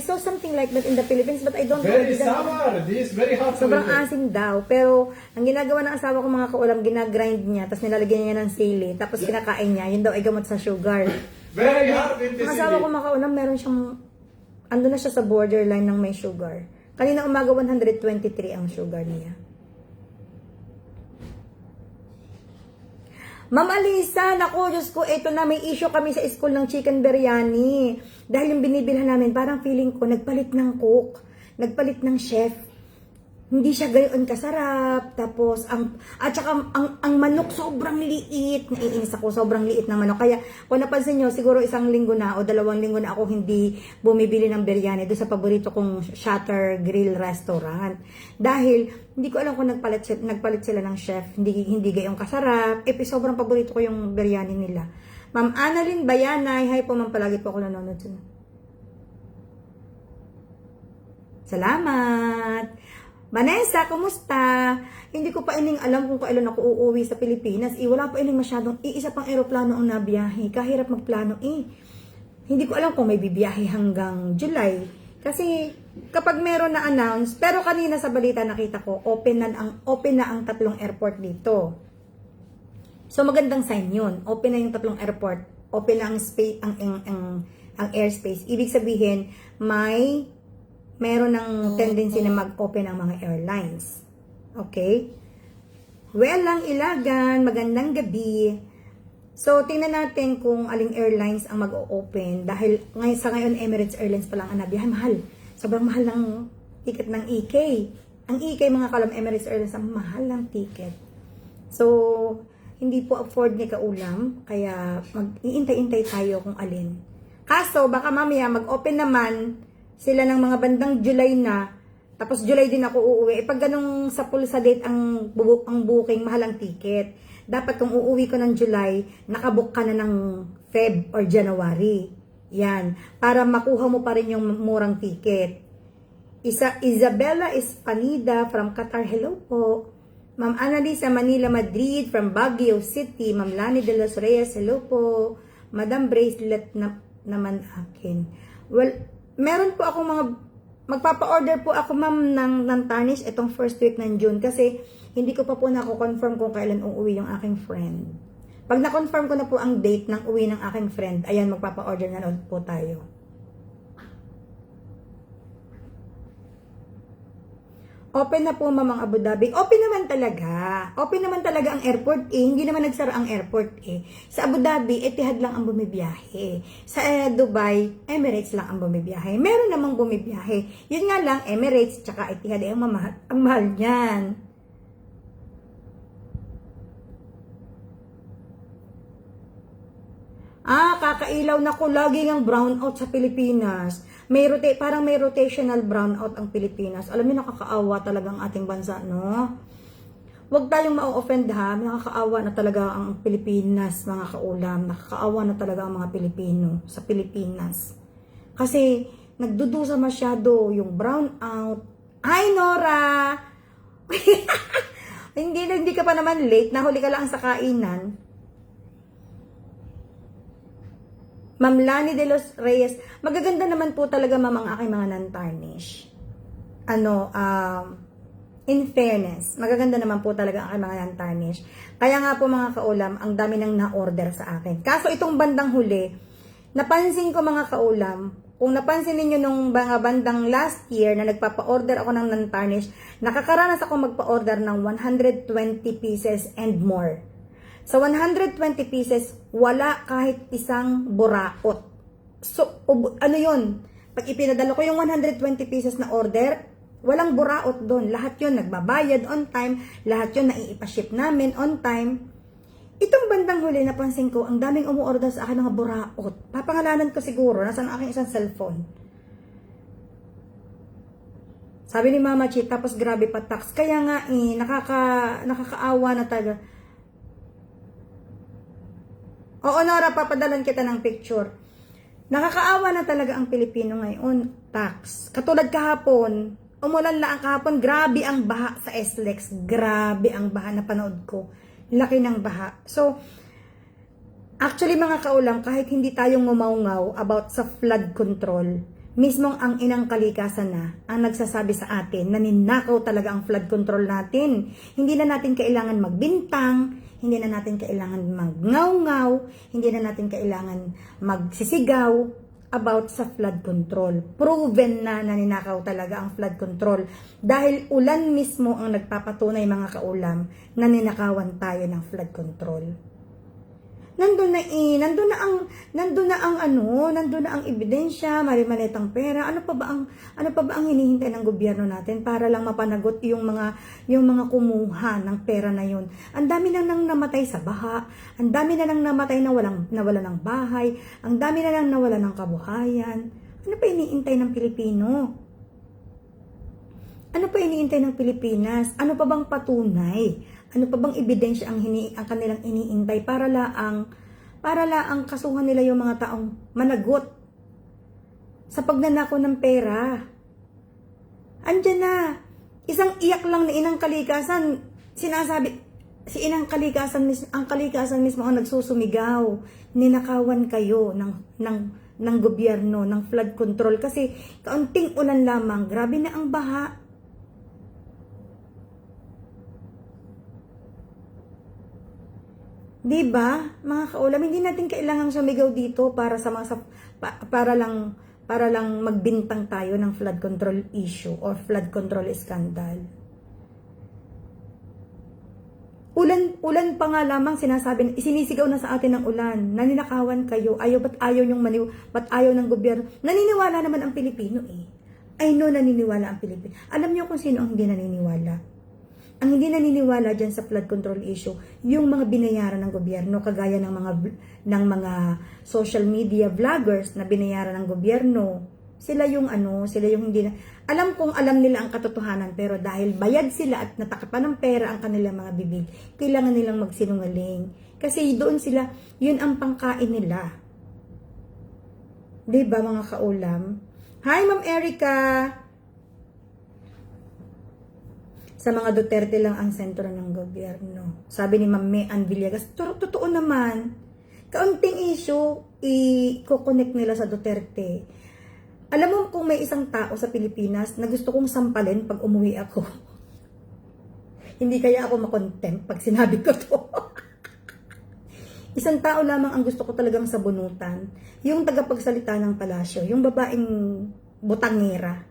saw something like that in the Philippines, but I don't know. Very sour. This is very hot. Sobrang asim daw. Pero, ang ginagawa ng asawa ko mga kaulam, ginagrind niya, tapos nilalagyan niya ng sili, tapos kinakain niya. Yun daw ay gamot sa sugar. Very hard in Ang asawa ko mga kaulam, meron siyang, ando na siya sa borderline ng may sugar. Kanina umaga 123 ang sugar niya. Ma'am Alisa, naku, Diyos ko, eto na, may issue kami sa school ng chicken biryani. Dahil yung binibilhan namin, parang feeling ko, nagpalit ng cook, nagpalit ng chef. Hindi siya gayon kasarap. Tapos, at saka, ang manok sobrang liit. Naiinis ako, sobrang liit ng manok. Kaya, kung napansin nyo, siguro 1 linggo na o 2 linggo na ako hindi bumibili ng biryani doon sa paborito kong Shutter Grill Restaurant. Dahil, hindi ko alam kung nagpalit sila ng chef. Hindi gayong kasarap. Sobrang paborito ko yung biryani nila. Ma'am Annalyn Bayanay, hi po ma'am, palagi po ako nanonood. Salamat! Vanessa, kumusta? Hindi ko pa ining alam kung kailan ako uuwi sa Pilipinas. Wala pa ining masyadong, isa pang eroplano ang nabiyahe. Kahirap magplano Hindi ko alam kung may bibiyahe hanggang July. Kasi kapag meron na announce, pero kanina sa balita nakita ko, open na ang 3 airport dito. So magandang sign 'yun. Open na yung 3 airport. Open na ang space, ang airspace. Ibig sabihin, meron ng tendency na mag-open ang mga airlines. Okay? Well lang Ilagan, magandang gabi. So, tingnan natin kung aling airlines ang mag-open. Dahil sa ngayon, Emirates Airlines pa lang ang nabiyahe. Mahal. Sobrang mahal ng ticket ng EK. Ang EK, mga kalam, Emirates Airlines, ang mahal ng ticket. So, hindi po afford ni kaulam. Kaya, mag-iintay-intay tayo kung alin. Kaso, baka mamaya mag-open naman sila ng mga bandang July na, tapos July din ako uuwi. Pag ganung sa pulsa date ang booking, mahal ang ticket. Dapat kung uuwi ko ng July, nakabook ka na ng Feb or January. Yan. Para makuha mo pa rin yung murang ticket. Isabella Espanida from Qatar, hello po. Ma'am Annalisa Manila Madrid from Baguio City. Ma'am Lani de los Reyes, hello po. Madam Bracelet naman akin. Well, meron po ako magpapa-order po ako ma'am ng tarnish itong first week ng June kasi hindi ko pa po confirm kung kailan uuwi yung aking friend. Pag na-confirm ko na po ang date ng uwi ng aking friend, ayan, magpapa-order na po tayo. Open na po mamang Abu Dhabi. Open naman talaga. Open naman talaga ang airport Hindi naman nagsara ang airport Sa Abu Dhabi, Etihad lang ang bumibiyahe. Sa Dubai, Emirates lang ang bumibiyahe. Meron namang bumibiyahe. Yun nga lang, Emirates tsaka Etihad ang mahal niyan. Kakailaw na ko. Lagi ng brownout sa Pilipinas. Parang may rotational brownout ang Pilipinas. Alam niyo, nakakaawa talaga ang ating bansa, no? Huwag tayong ma-offend ha. Nakakaawa na talaga ang Pilipinas, mga kaulam. Nakakaawa na talaga ang mga Pilipino sa Pilipinas. Kasi, nagdudusa masyado yung brownout. Hi, Nora! hindi ka pa naman late. Nahuli ka lang sa kainan. Ma'am Lani de los Reyes, magaganda naman po talaga ma'am ang aking mga non-tarnish. In fairness, magaganda naman po talaga ang aking mga non-tarnish. Kaya nga po mga kaulam, ang dami nang na-order sa akin. Kaso itong bandang huli, napansin ko mga kaulam, kung napansin niyo nung mga bandang last year na nagpapa-order ako ng non-tarnish, nakakaranas ako magpa-order ng 120 pieces and more. Sa 120 pieces, wala kahit isang buraot. So, yun? Pag ipinadala ko yung 120 pieces na order, walang buraot doon. Lahat yun nagbabayad on time, lahat yun naiipaship namin on time. Itong bandang huli, napansin ko, ang daming umuorder sa akin mga buraot. Papangalanan ko siguro, nasa aking isang cellphone. Sabi ni Mama Chi, tapos grabe pa tax. Kaya nga nakakaawa na talaga. Oo, Nora, papadalan kita ng picture. Nakakaawa na talaga ang Pilipino ngayon, tax. Katulad kahapon, umulan lang kahapon, grabe ang baha sa SLEX. Grabe ang baha na panood ko. Laki ng baha. So, actually mga kaulam, kahit hindi tayo ngumaungaw about sa flood control, mismong ang inang kalikasan na ang nagsasabi sa atin na ninakaw talaga ang flood control natin. Hindi na natin kailangan magbintang, hindi na natin kailangan magngaw-ngaw, hindi na natin kailangan magsisigaw about sa flood control. Proven na naninakaw talaga ang flood control dahil ulan mismo ang nagpapatunay mga kaulam na ninakawan tayo ng flood control. Nandun na ang ebidensya, mali-malitang pera. Ano pa ba ang hinihintay ng gobyerno natin para lang mapanagot yung mga kumuha ng pera na yun? Ang dami na nang namatay sa baha, ang dami na nang namatay na nawala ng bahay, ang dami na nang nawala ng kabuhayan. Ano pa iniintay ng Pilipino? Ano pa iniintay ng Pilipinas? Ano pa bang patunay? Ano pa bang ebidensya ang kanilang iniintay para laang kasuhan nila yung mga taong managot sa pagnanakaw ng pera? Andiyan na. Isang iyak lang na inang kalikasan. Sinasabi, ang kalikasan mismo ang nagsusumigaw. Ninakawan kayo ng gobyerno, ng flood control. Kasi kaunting ulan lamang, grabe na ang baha. Diba, mga kaulam, hindi natin kailangang sumigaw dito para lang magbintang tayo ng flood control issue or flood control scandal. Ulan pa nga lamang sinisigaw na sa atin ng ulan. Naninakawan kayo. Ba't ayaw ng gobyerno? Naniniwala naman ang Pilipino eh. I know naniniwala ang Pilipino. Alam niyo kung sino ang hindi naniniwala? Ang hindi naniniwala dyan sa flood control issue, yung mga binayaran ng gobyerno, kagaya ng mga social media vloggers na binayaran ng gobyerno. Sila yung hindi na, alam nila ang katotohanan, pero dahil bayad sila at natakapan ng pera ang kanilang mga bibig, kailangan nilang magsinungaling. Kasi doon sila, yun ang pangkain nila. Diba mga kaulam? Hi Ma'am Erica! Sa mga Duterte lang ang sentro ng gobyerno. Sabi ni Ma'am Mean Villegas, totoo naman. Kaunting issue, i-connect nila sa Duterte. Alam mo kung may isang tao sa Pilipinas na gusto kong sampalin pag umuwi ako. Hindi kaya ako makontempt pag sinabi ko to. Isang tao lamang ang gusto ko talagang sabunutan. Yung tagapagsalita ng palasyo, yung babaeng butangera.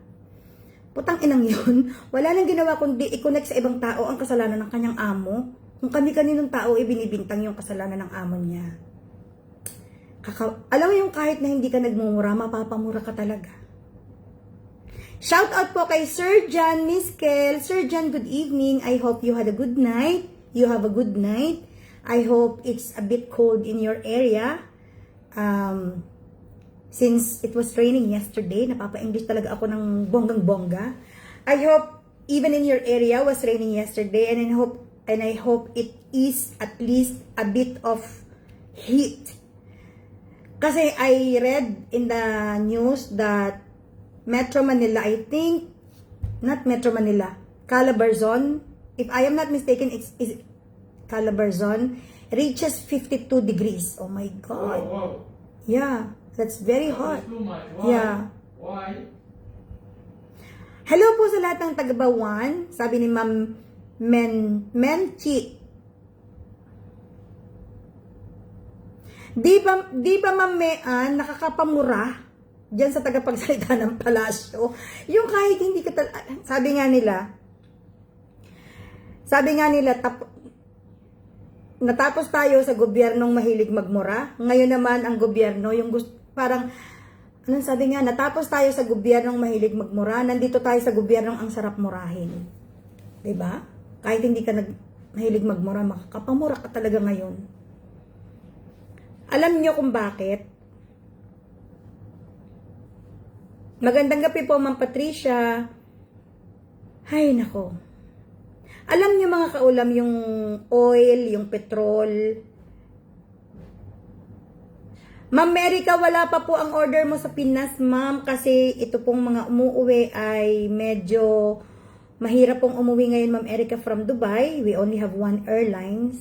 Putang inang yun, wala nang ginawa kundi i-connect sa ibang tao ang kasalanan ng kanyang amo. Kung kani-kaninong tao ibinibintang yung kasalanan ng amo niya. Alam mo yung kahit na hindi ka nagmumura, mapapamura ka talaga. Shout out po kay Sir John Miskel. Sir John, good evening. I hope you had a good night. You have a good night. I hope it's a bit cold in your area. Since it was raining yesterday, napapa-English talaga ako ng bonggang-bongga. I hope even in your area was raining yesterday, and I hope it is at least a bit of heat. Kasi I read in the news that Metro Manila, I think, not Metro Manila, Calabarzon, if I am not mistaken, it's Calabarzon, reaches 52 degrees. Oh my God. Wow. Yeah. That's very hot. Too much. Why? Yeah. Why? Hello po sa lahat ng taga-Bawan. Sabi ni Ma'am Menchi. Di ba Ma'am Mean nakakapamura diyan sa tagapagsalita ng palasyo? Yung kahit hindi ka sabi nga nila natapos tayo sa gobyernong mahilig magmura. Ngayon naman ang gobyerno yung parang, anong sabi nga, natapos tayo sa gobyernong mahilig magmura, nandito tayo sa gobyernong ang sarap murahin. Diba? Kahit hindi ka mahilig magmura, makakapamura ka talaga ngayon. Alam nyo kung bakit? Magandang gabi po, Ma'am Patricia. Hay nako. Alam nyo mga kaulam, yung oil, yung petrol. Ma'am Merica, wala pa po ang order mo sa Pinas, ma'am, kasi ito pong mga umuuwi ay medyo mahirap pong umuwi ngayon, Ma'am Erica, from Dubai. We only have one airline.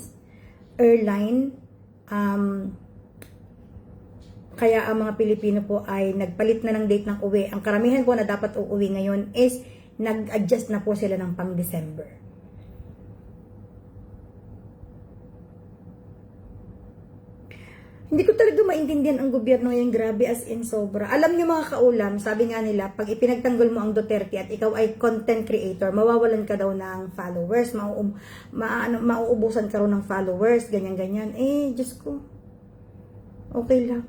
Kaya ang mga Pilipino po ay nagpalit na ng date ng uwi. Ang karamihan po na dapat uuwi ngayon is nag-adjust na po sila ng pang-December. Hindi ko talaga maintindihan ang gobyerno ngayon, grabe as in sobra. Alam niyo mga kaulam, sabi nga nila, pag ipinagtanggol mo ang Duterte at ikaw ay content creator, mawawalan ka daw ng followers, mauubusan ka raw ng followers, ganyan-ganyan. Diyos ko. Okay lang.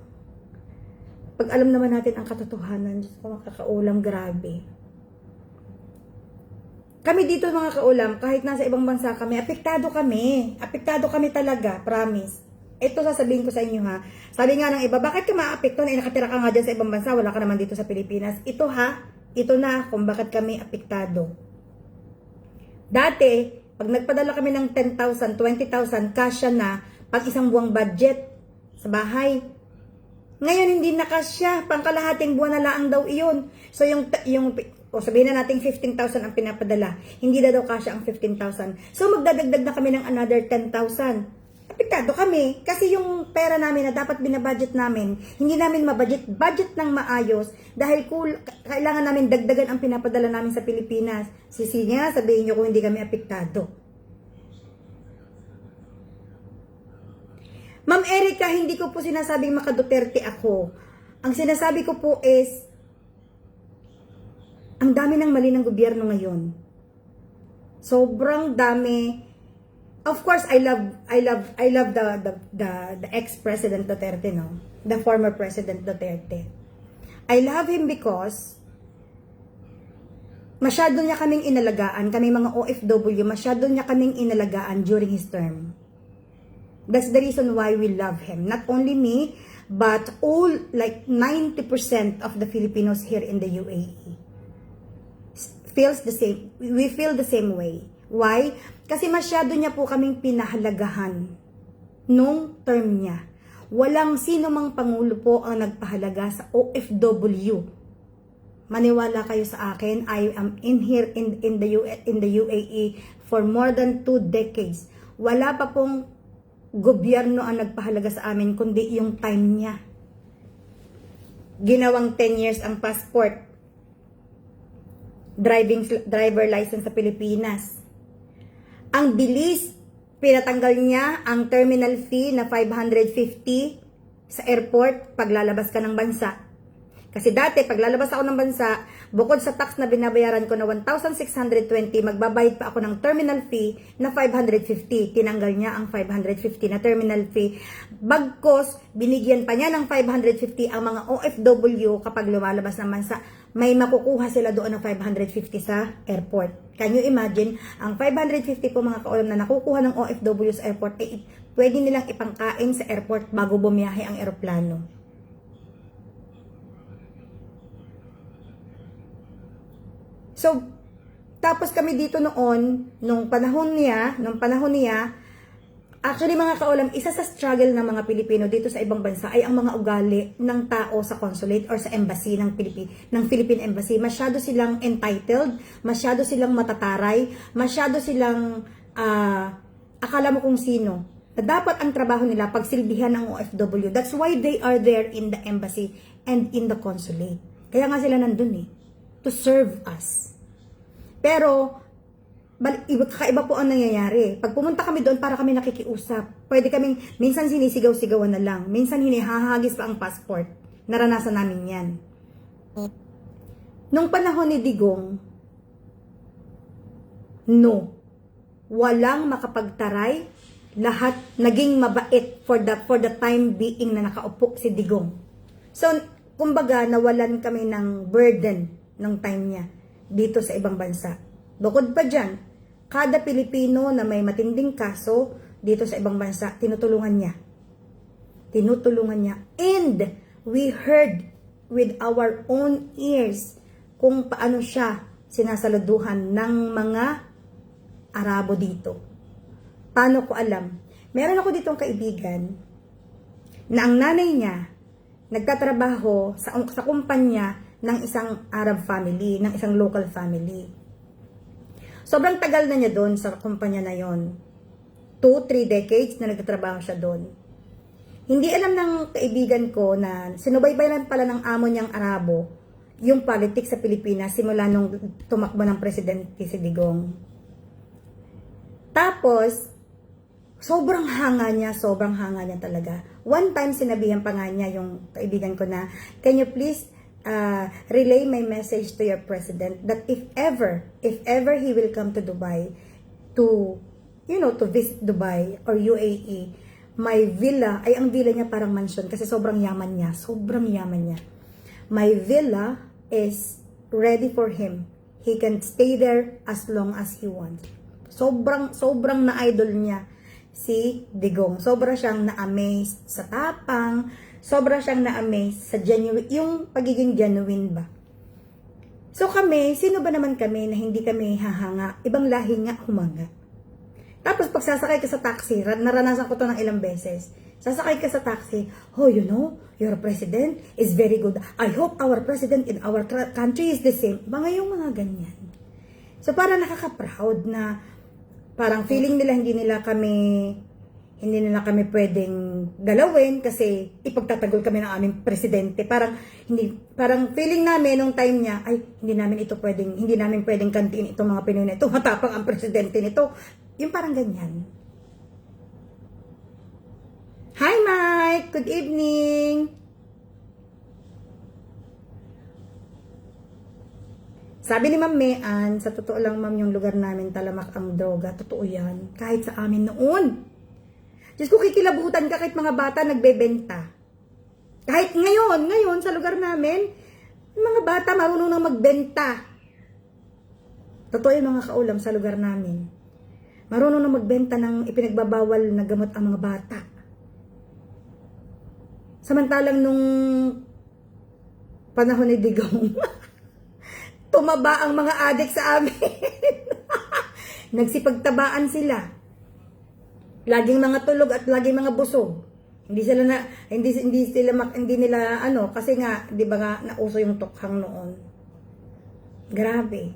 Pag alam naman natin ang katotohanan, Diyos ko, mga kaulam, grabe. Kami dito mga kaulam, kahit nasa ibang bansa kami, apektado kami. Apektado kami talaga, promise. Ito sasabihin ko sa inyo ha. Sabi nga ng iba, bakit ka maapektuhan? Nakatira ka nga dyan sa ibang bansa, wala ka naman dito sa Pilipinas. Ito ha, ito na kung bakit kami apektado. Dati, pag nagpadala kami ng 10,000, 20,000, kasya na pang isang buwang budget sa bahay. Ngayon hindi na kasya, pangkalahating buwan na lang daw iyon. So yung sabihin na natin 15,000 ang pinapadala. Hindi na daw kasya ang 15,000. So magdadagdag na kami ng another 10,000. Apektado kami kasi yung pera namin na dapat binabudget namin, hindi namin budget ng maayos dahil kailangan namin dagdagan ang pinapadala namin sa Pilipinas. Sisinya, sabihin nyo kung hindi kami apektado. Ma'am Erica, hindi ko po sinasabing maka-Duterte ako. Ang sinasabi ko po is, ang dami ng mali ng gobyerno ngayon. Sobrang dami. Of course, I love the ex-President Duterte, no? The former President Duterte. I love him because masyado niya kaming inalagaan, kaming mga OFW, masyado niya kaming inalagaan during his term. That's the reason why we love him. Not only me, but all, like 90% of the Filipinos here in the UAE feels the same. We feel the same way. Why? Kasi masyado niya po kaming pinahalagahan nung term niya. Walang sino mang pangulo po ang nagpahalaga sa OFW. Maniwala kayo sa akin, I am in here in the UAE for more than 2 decades. Wala pa pong gobyerno ang nagpahalaga sa amin kundi yung time niya. Ginawang 10 years ang passport, driver license sa Pilipinas. Ang bilis, pinatanggal niya ang terminal fee na 550 sa airport pag lalabas ka ng bansa. Kasi dati, pag lalabas ako ng bansa, bukod sa tax na binabayaran ko na 1,620, magbabayad pa ako ng terminal fee na 550. Tinanggal niya ang 550 na terminal fee. Bagkos, binigyan pa niya ng 550 ang mga OFW kapag lumalabas ng bansa. May makukuha sila doon ng 550 sa airport. Can you imagine? Ang 550 po mga kaulam na nakukuha ng OFW sa airport, eh, pwede nilang ipangkain sa airport bago bumiyahe ang eroplano. So, tapos kami dito noon, nung panahon niya, actually mga kaulam, isa sa struggle ng mga Pilipino dito sa ibang bansa ay ang mga ugali ng tao sa consulate or sa embassy ng Philippine Embassy. Masyado silang entitled, masyado silang matataray, masyado silang akala mo kung sino. Na dapat ang trabaho nila pagsilbihan ng OFW. That's why they are there in the embassy and in the consulate. Kaya nga sila nandun to serve us. Pero, kakaiba po ang nangyayari. Pag pumunta kami doon, para kami nakikiusap. Pwede kaming, minsan sinisigaw-sigawan na lang. Minsan hinihahagis pa ang passport. Naranasan namin yan. Nung panahon ni Digong, no. Walang makapagtaray. Lahat naging mabait for the time being na nakaupo si Digong. So, kumbaga, nawalan kami ng burden ng time niya dito sa ibang bansa. Bukod pa dyan, kada Pilipino na may matinding kaso dito sa ibang bansa, tinutulungan niya. Tinutulungan niya. And we heard with our own ears kung paano siya sinasaluduhan ng mga Arabo dito. Paano ko alam? Meron ako ditong kaibigan na ang nanay niya nagtatrabaho sa kumpanya ng isang Arab family, ng isang local family. Sobrang tagal na niya doon sa kumpanya na yon. 2-3 decades na nagtatrabaho siya doon. Hindi alam ng kaibigan ko na sinubaybayan pala ng amo niyang Arabo yung politics sa Pilipinas simula nung tumakbo ng presidente si Digong. Tapos, sobrang hanga niya talaga. One time, sinabihan pa nga niya yung kaibigan ko na, can you please relay my message to your president that if ever he will come to Dubai to visit Dubai or UAE, may villa, ay ang villa niya parang mansion kasi sobrang yaman niya. Sobrang yaman niya. My villa is ready for him. He can stay there as long as he wants. Sobrang na-idol niya si Digong. Sobra siyang na-amaze sa tapang, sobra siyang na-amaze sa genuine, yung pagiging genuine ba. So kami, sino ba naman kami na hindi kami hahanga? Ibang lahi nga humanga. Tapos pag sasakay ka sa taxi, naranasan ko to ng ilang beses. Sasakay ka sa taxi, oh, you know, your president is very good. I hope our president in our country is the same. Mga yung mga ganyan. So parang nakaka-proud na parang feeling nila hindi nila kami pwedeng galawin kasi ipagtatagol kami ng aming presidente. Parang feeling namin nung time niya, ay hindi namin pwedeng kantiin itong mga Pinoy na ito. Matapang ang presidente nito. Yung parang ganyan. Hi Mike, good evening. Sabi ni Ma'am Mean, sa totoo lang ma'am, yung lugar namin talamak ang droga. Totoo yan. Kahit sa amin noon. Diyos ko, kikilabutan ka kahit mga bata nagbebenta. Kahit ngayon sa lugar namin, mga bata marunong nang magbenta. Totoo yung mga kaulam sa lugar namin. Marunong nang magbenta ng ipinagbabawal na gamot ang mga bata. Samantalang nung panahon ni Digong, tumaba ang mga adik sa amin. Nagsipagtabaan sila. Laging mga tulog at laging mga busog. Hindi nila kasi nga 'di ba nga nauso yung tukhang noon. Grabe.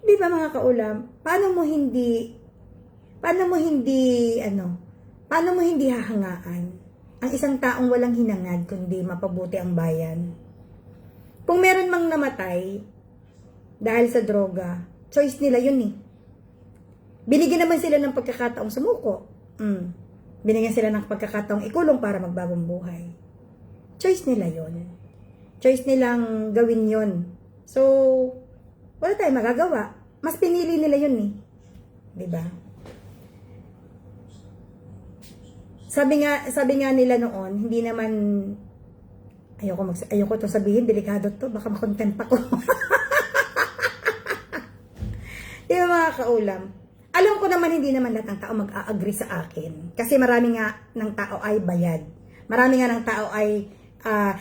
'Di ba mga kaulam, paano mo hindi hahangaan ang isang taong walang hinangad kundi mapabuti ang bayan? Kung meron mang namatay dahil sa droga, choice nila yun eh. Binigyan naman sila ng pagkakataong sumuko. Binigyan sila ng pagkakataong ikulong para magbagong buhay. Choice nila yun. Choice nilang gawin yun. So, wala tayong magagawa. Mas pinili nila yun eh. Diba? Sabi nga nila noon, hindi naman ayoko to sabihin, delikado to, baka makontent ako. Di ba mga kaulam? Alam ko naman hindi naman lahat ng tao mag-a-agree sa akin. Kasi marami nga ng tao ay bayad. Marami nga ng tao ay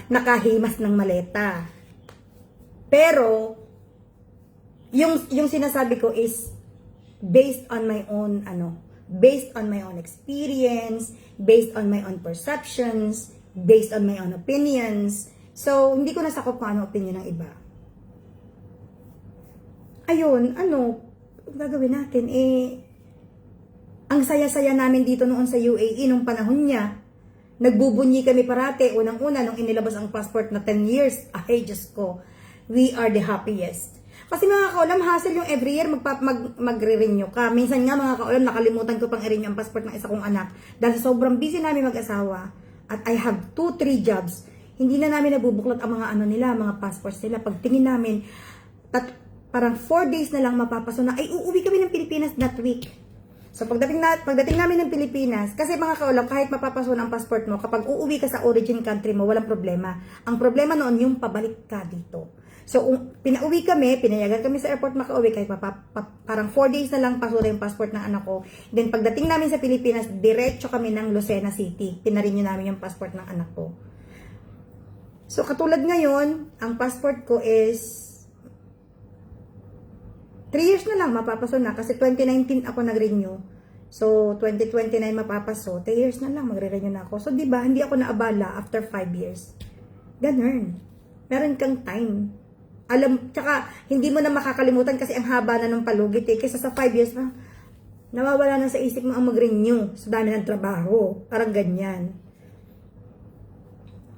nakahimas ng maleta. Pero, yung sinasabi ko is based on my own, based on my own experience, based on my own perceptions, based on my own opinions. So, hindi ko nasakop kung ano opinion ng iba. Ayun, gagawin natin? Ang saya-saya namin dito noon sa UAE nung panahon niya. Nagbubunyi kami parate. Unang-una, nung inilabas ang passport na 10 years. Ay, Diyos ko. We are the happiest. Kasi mga kaulam, hassle yung every year magre-renew ka. Minsan nga mga kaulam, nakalimutan ko pang i-renew ang passport ng isa kong anak. Dahil sobrang busy namin mag-asawa. At I have 2-3 jobs. Hindi na namin nabubuklat ang mga mga passports nila. Pagtingin namin, parang 4 days na lang mapapaso na, ay uuwi kami ng Pilipinas that week. So pagdating namin ng Pilipinas, kasi mga kaulam, kahit mapapaso ang passport mo, kapag uuwi ka sa origin country mo, walang problema. Ang problema noon, yung pabalik ka dito. So pinauwi kami, pinayagan kami sa airport makauwi, kahit parang 4 days na lang paso na yung passport ng anak ko. Then pagdating namin sa Pilipinas, diretso kami ng Lucena City. Pinarenew namin yung passport ng anak ko. So katulad ngayon, ang passport ko is 3 years na lang mapapaso na kasi 2019 ako nag-renew. So 2029 mapapaso, 3 years na lang magre-renew na ako. So 'di ba, hindi ako naabala after 5 years. Ganun. Meron kang time. Tsaka hindi mo na makakalimutan kasi ang haba na ng palugit eh. Kaysa sa 5 years na nawawala na sa isip mo ang mag-renew sa dami ng trabaho. Parang ganyan.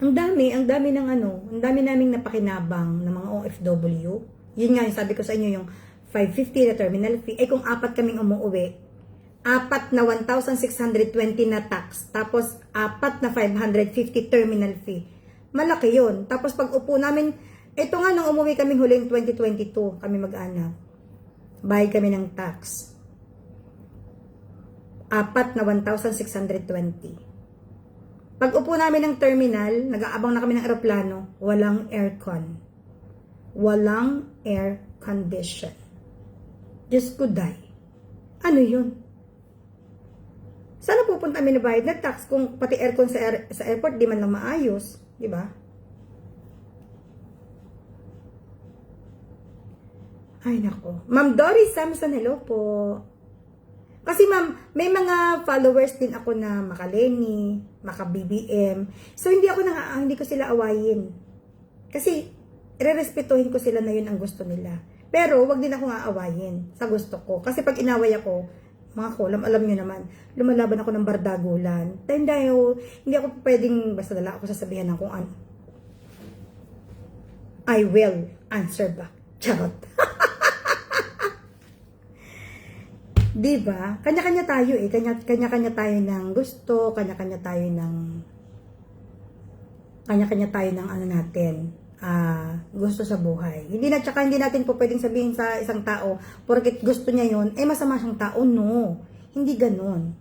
Ang dami naming napakinabang ng mga OFW. Yun nga yung sabi ko sa inyo, yung 550 na terminal fee. Eh kung 4 kaming umuwi, 4 na 1,620 na tax, tapos 4 na 550 terminal fee. Malaki yun. Tapos pag upo namin, ito nga nung umuwi kaming huling 2022, kami mag-anak, bayad kami ng tax. Apat na 1,620. Pag upo namin ng terminal, nag-aabang na kami ng eroplano, walang aircon. Walang air condition. Diyos ko, day. Ano yun? Sana pupunta kami na bayad na tax kung pati aircon sa airport di man lang maayos, di ba? Ay nako. Ma'am Doris Samson, hello po. Kasi ma'am, may mga followers din ako na maka-Lenny, maka-BBM. So hindi ko sila awayin. Kasi irerespetuhin ko sila na yun ang gusto nila. Pero wag din ako aawayin sa gusto ko. Kasi pag inaway ako, mga kulam, alam nyo naman, lumalaban ako ng bardagulan. Dahil hindi ako pwedeng basta dala ako sasabihan ng kung ano. I will answer back. Charot. Diba? Kanya-kanya tayo eh. Kanya-kanya tayo ng gusto, kanya-kanya tayo ng ano natin, gusto sa buhay. Hindi natin po pwedeng sabihin sa isang tao, porket gusto niya yun, masama siyang tao. No. Hindi ganun.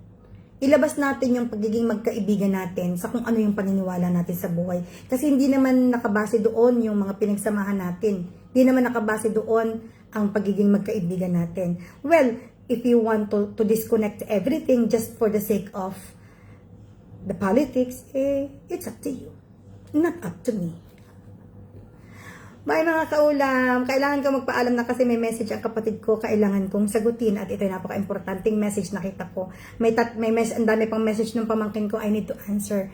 Ilabas natin yung pagiging magkaibigan natin sa kung ano yung paniniwala natin sa buhay. Kasi hindi naman nakabase doon yung mga pinagsamahan natin. Hindi naman nakabase doon ang pagiging magkaibigan natin. Well, if you want to disconnect everything just for the sake of the politics, it's up to you. Not up to me. Bye mga kaulam. Kailangan ko magpaalam na kasi may message ang kapatid ko. Kailangan kong sagutin at ito yung napaka-importanting message nakita ko. Ang dami pang message ng pamangkin ko. I need to answer.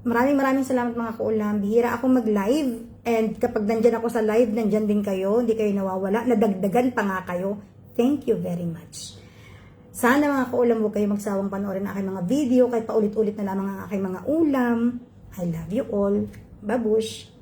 Maraming salamat mga kaulam. Bihira ako mag-live. And kapag nandyan ako sa live, nandyan din kayo. Hindi kayo nawawala. Nadagdagan pa nga kayo. Thank you very much. Sana mga kaulam, huwag kayo magsawang panoorin ang aking mga video. Kahit paulit-ulit na lamang ang aking mga ulam. I love you all. Babush!